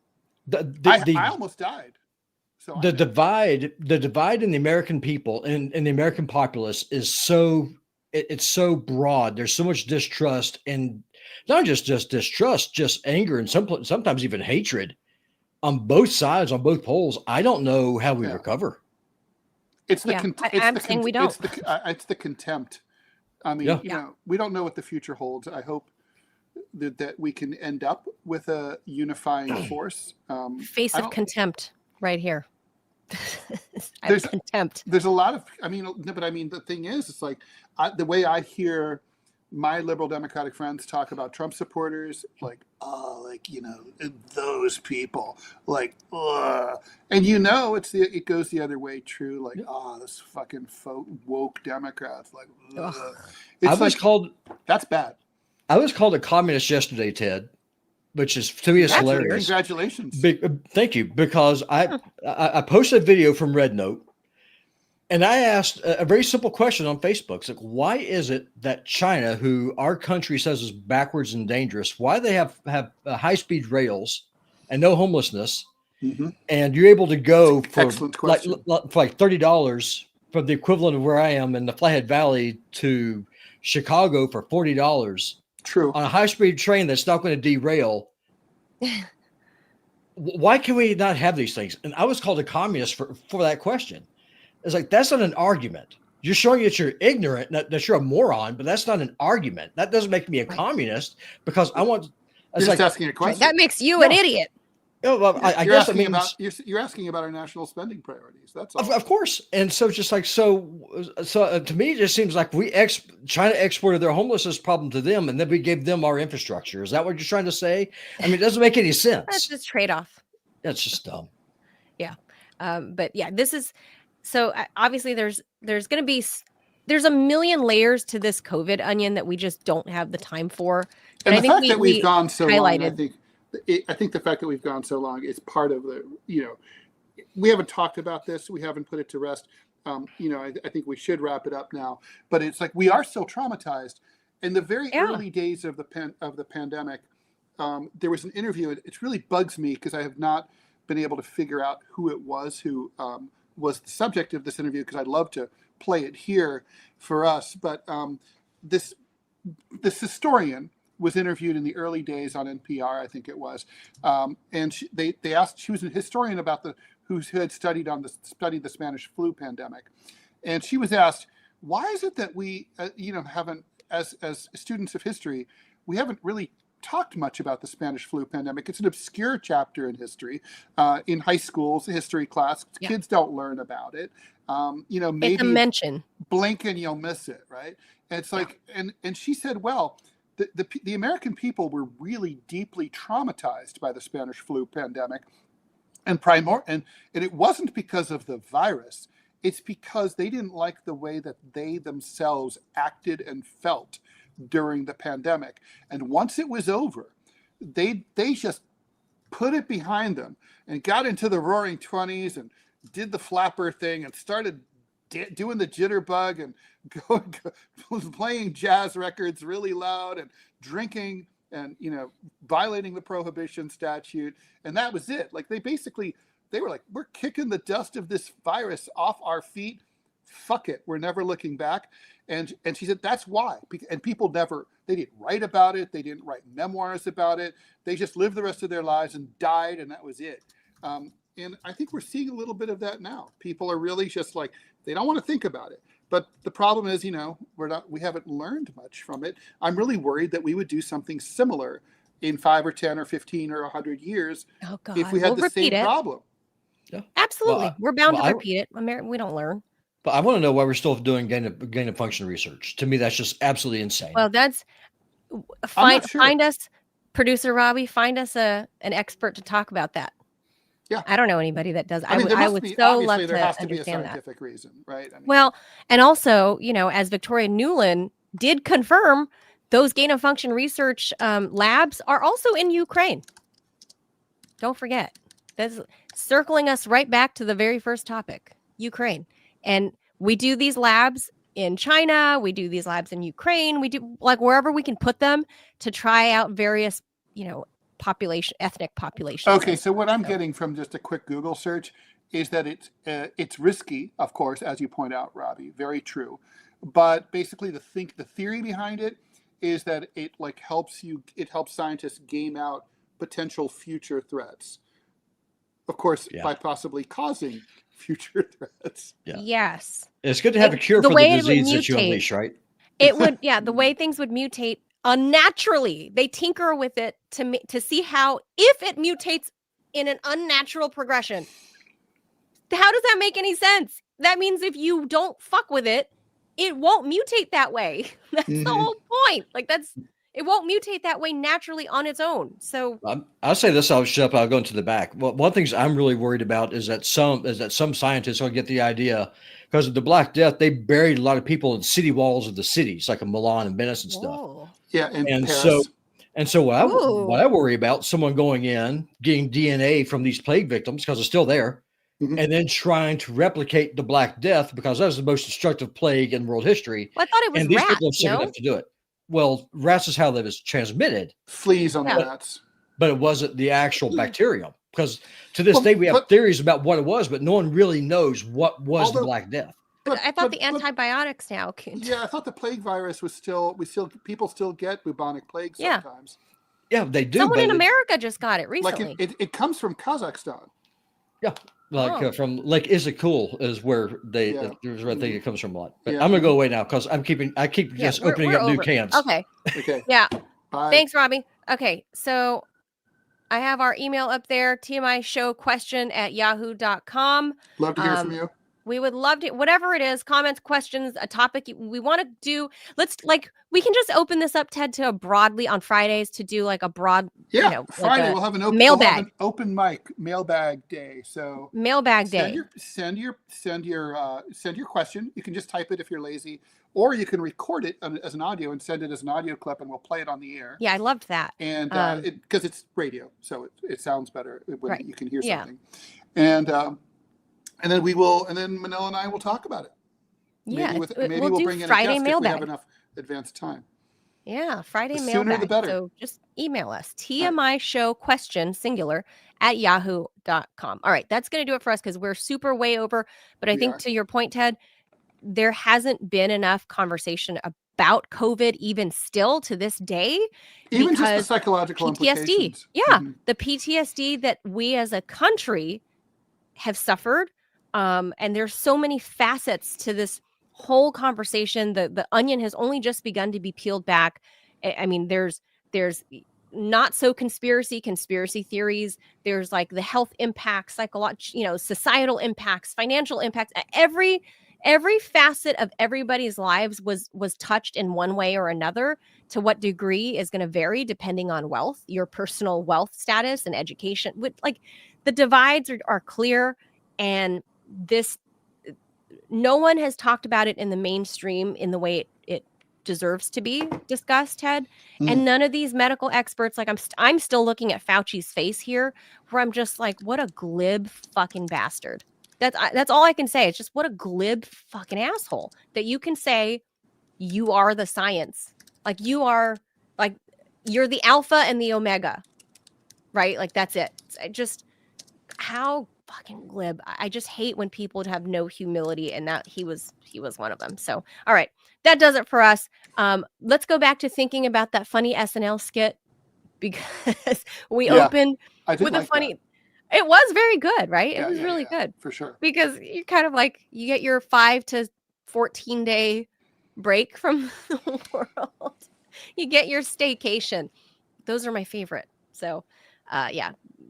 I almost died. So the divide in the American people and the American populace is it's so broad. There's so much distrust, and not just distrust, just anger, and sometimes even hatred on both sides, on both poles. I don't know how we recover. It's the I'm saying we don't. It's the contempt. I mean, we don't know what the future holds. I hope that we can end up with a unifying force. Face of contempt right here. There's contempt. There's a lot of, but the thing is, it's like the way I hear my liberal Democratic friends talk about Trump supporters, like, those people, like, and it goes the other way, true, like, this fucking woke Democrats, like, that's bad. I was called a communist yesterday, Ted, which is to me is hilarious. Congratulations. Thank you, because I posted a video from Red Note, and I asked a very simple question on Facebook. It's like, why is it that China, who our country says is backwards and dangerous, why they have high-speed rails and no homelessness, and you're able to go for like $30 from the equivalent of where I am in the Flathead Valley to Chicago for $40. True. On a high-speed train that's not going to derail. Why can we not have these things? And I was called a communist for that question. It's like, that's not an argument. You're showing that you're ignorant, that you're a moron, but that's not an argument. That doesn't make me a communist because I want. You're just asking a question. That makes you an idiot. Oh, well, I guess it means you're asking about our national spending priorities. That's all. Of course. And so it's just like, so to me, it just seems like China exported their homelessness problem to them, and then we gave them our infrastructure. Is that what you're trying to say? I mean, it doesn't make any sense. That's just trade-off. That's just dumb. Yeah. But yeah, this is, so obviously there's a million layers to this COVID onion that we just don't have the time for. And the fact that we've gone so long, I think the fact that we've gone so long is part of the, we haven't talked about this. We haven't put it to rest. I think we should wrap it up now, but it's like, we are still traumatized. In the very early days of the pandemic, there was an interview. It really bugs me because I have not been able to figure out who it was who was the subject of this interview, because I'd love to play it here for us. But this historian was interviewed in the early days on NPR, I think it was, and they asked. She was a historian who had studied the Spanish flu pandemic, and she was asked, why is it that we haven't, as students of history, we haven't really talked much about the Spanish flu pandemic. It's an obscure chapter in history, in high school's history class. Kids don't learn about it. Maybe it's a mention. Blink and you'll miss it, right? And it's like, and she said, well, the American people were really deeply traumatized by the Spanish flu pandemic, and it wasn't because of the virus. It's because they didn't like the way that they themselves acted and felt during the pandemic. And once it was over, they just put it behind them and got into the roaring 20s and did the flapper thing and started doing the jitterbug and playing jazz records really loud and drinking and violating the prohibition statute. And that was it. Like, they were like, we're kicking the dust of this virus off our feet. Fuck it, we're never looking back. And she said that's why. And people they didn't write about it. They didn't write memoirs about it. They just lived the rest of their lives and died, and that was it. And I think we're seeing a little bit of that now. People are really just like, they don't want to think about it. But the problem is, we haven't learned much from it. I'm really worried that we would do something similar in 5 or 10 or 15 or 100 years if we had the same problem. Yeah. Absolutely. We're bound to repeat it. We don't learn. But I want to know why we're still doing gain of function research. To me, that's just absolutely insane. Well, find us, producer Robbie, find us an expert to talk about that. Yeah. I don't know anybody that does. I mean, I would so love there to has to be a understand that. scientific reason, right? I mean, Well, and also, as Victoria Nuland did confirm, those gain of function research labs are also in Ukraine. Don't forget. That's circling us right back to the very first topic, Ukraine. And we do these labs in China. We do these labs in Ukraine. We do like wherever we can put them to try out various, ethnic populations. okay, so what I'm getting from just a quick Google search is that it's risky, of course, as you point out, Robbie. Very true. But basically, the theory behind it is that it helps scientists game out potential future threats. Of course, by possibly causing future threats. Yeah. Yes. It's good to have a cure for the disease that you unleash, right? It would, the way things would mutate unnaturally. They tinker with it to see how, if it mutates in an unnatural progression, how does that make any sense? That means if you don't fuck with it, it won't mutate that way. That's the whole point. It won't mutate that way naturally on its own. So I'll say this. I'll go into the back. Well, one of the things I'm really worried about is that some scientists will get the idea, because of the Black Death, they buried a lot of people in city walls of the cities, like in Milan and Venice and stuff. Yeah, and Paris. So what I worry about, someone going in, getting DNA from these plague victims because it's still there, and then trying to replicate the Black Death, because that was the most destructive plague in world history. Well, I thought it was and these rats, people are sick enough to do it. Well, rats is how that was transmitted. Fleas on the rats. But it wasn't the actual bacterium. Because to this day, we have theories about what it was, but no one really knows what was the Black Death. I thought the antibiotics now can. Yeah, I thought the plague virus was people still get bubonic plague sometimes. Yeah, they do. Someone in America just got it recently. It comes from Kazakhstan. Yeah. From Lake Issyk is where there's where I think it comes from a lot. But I'm gonna go away now because I keep just opening up new cans. Okay. Yeah. Bye. Thanks, Robbie. Okay, so I have our email up there, TMI Show question@yahoo.com. Love to hear from you. We would love to, whatever it is, comments, questions, a topic we want to do. We can just open this up, Ted, to broadly on Fridays to do like a broad, Friday we'll have an open mailbag. We'll have an open mic mailbag day. So mailbag day. Send your question. You can just type it if you're lazy, or you can record it as an audio and send it as an audio clip, and we'll play it on the air. Yeah, I loved that. And because it's radio, so it sounds better when you can hear something. And then Manila and I will talk about it. Maybe we'll bring in Friday a guest mailbag. if we have enough advanced time. Yeah, Friday the mailbag. Sooner the better. So just email us, TMI Show question singular @yahoo.com. All right, that's going to do it for us because we're super way over. But I think to your point, Ted, there hasn't been enough conversation about COVID even still to this day. Even just the psychological PTSD. implications. Yeah, the PTSD that we as a country have suffered. And there's so many facets to this whole conversation. The onion has only just begun to be peeled back. I mean, there's not so conspiracy theories. There's like the health impacts, societal impacts, financial impacts. Every facet of everybody's lives was touched in one way or another. To what degree is going to vary depending on wealth, your personal wealth status and education. The divides are clear, and no one has talked about it in the mainstream in the way it deserves to be discussed, Ted. And none of these medical experts, I'm still looking at Fauci's face here, where I'm just like, what a glib fucking bastard. That's all I can say. It's just what a glib fucking asshole that you can say you are the science. You're the alpha and the omega, right? That's it. How fucking glib. I just hate when people have no humility, and that he was one of them. So, all right, that does it for us. Let's go back to thinking about that funny SNL skit, because we opened with a funny. That. It was very good, right? It was really good for sure. Because you kind of you get your 5 to 14 day break from the world. You get your staycation. Those are my favorite. So,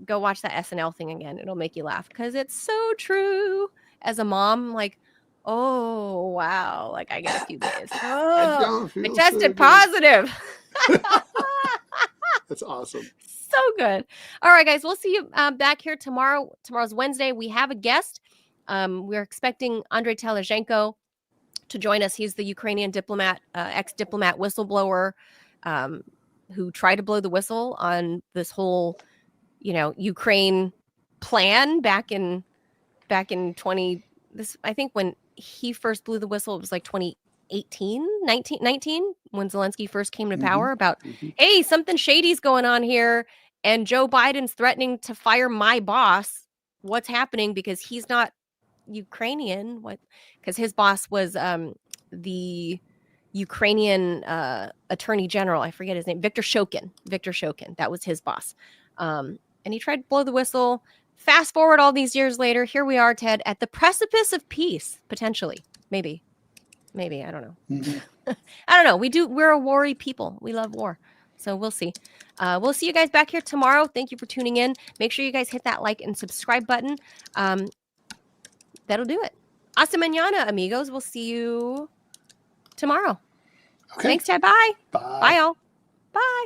go watch that SNL thing again. It'll make you laugh because it's so true. As a mom, oh wow, I got a few days. Oh, I tested positive. That's awesome. So good. All right, guys, we'll see you back here tomorrow. Tomorrow's Wednesday. We have a guest. We're expecting Andrei Telezhenko to join us. He's the Ukrainian diplomat, ex-diplomat whistleblower, who tried to blow the whistle on this whole, Ukraine plan back in 20. I think when he first blew the whistle, it was like 2018, 19 when Zelensky first came to power, about, hey, something shady's going on here, and Joe Biden's threatening to fire my boss. What's happening? Because he's not Ukrainian. What? Because his boss was the Ukrainian attorney general. I forget his name. Viktor Shokin. That was his boss. And he tried to blow the whistle. Fast forward all these years later, here we are, Ted, at the precipice of peace, potentially. Maybe, I don't know. I don't know. We're a worry people. We love war. So we'll see. We'll see you guys back here tomorrow. Thank you for tuning in. Make sure you guys hit that like and subscribe button. That'll do it. Hasta mañana, amigos. We'll see you tomorrow. Okay. Thanks, Ted. Bye. Bye. Bye, y'all. Bye.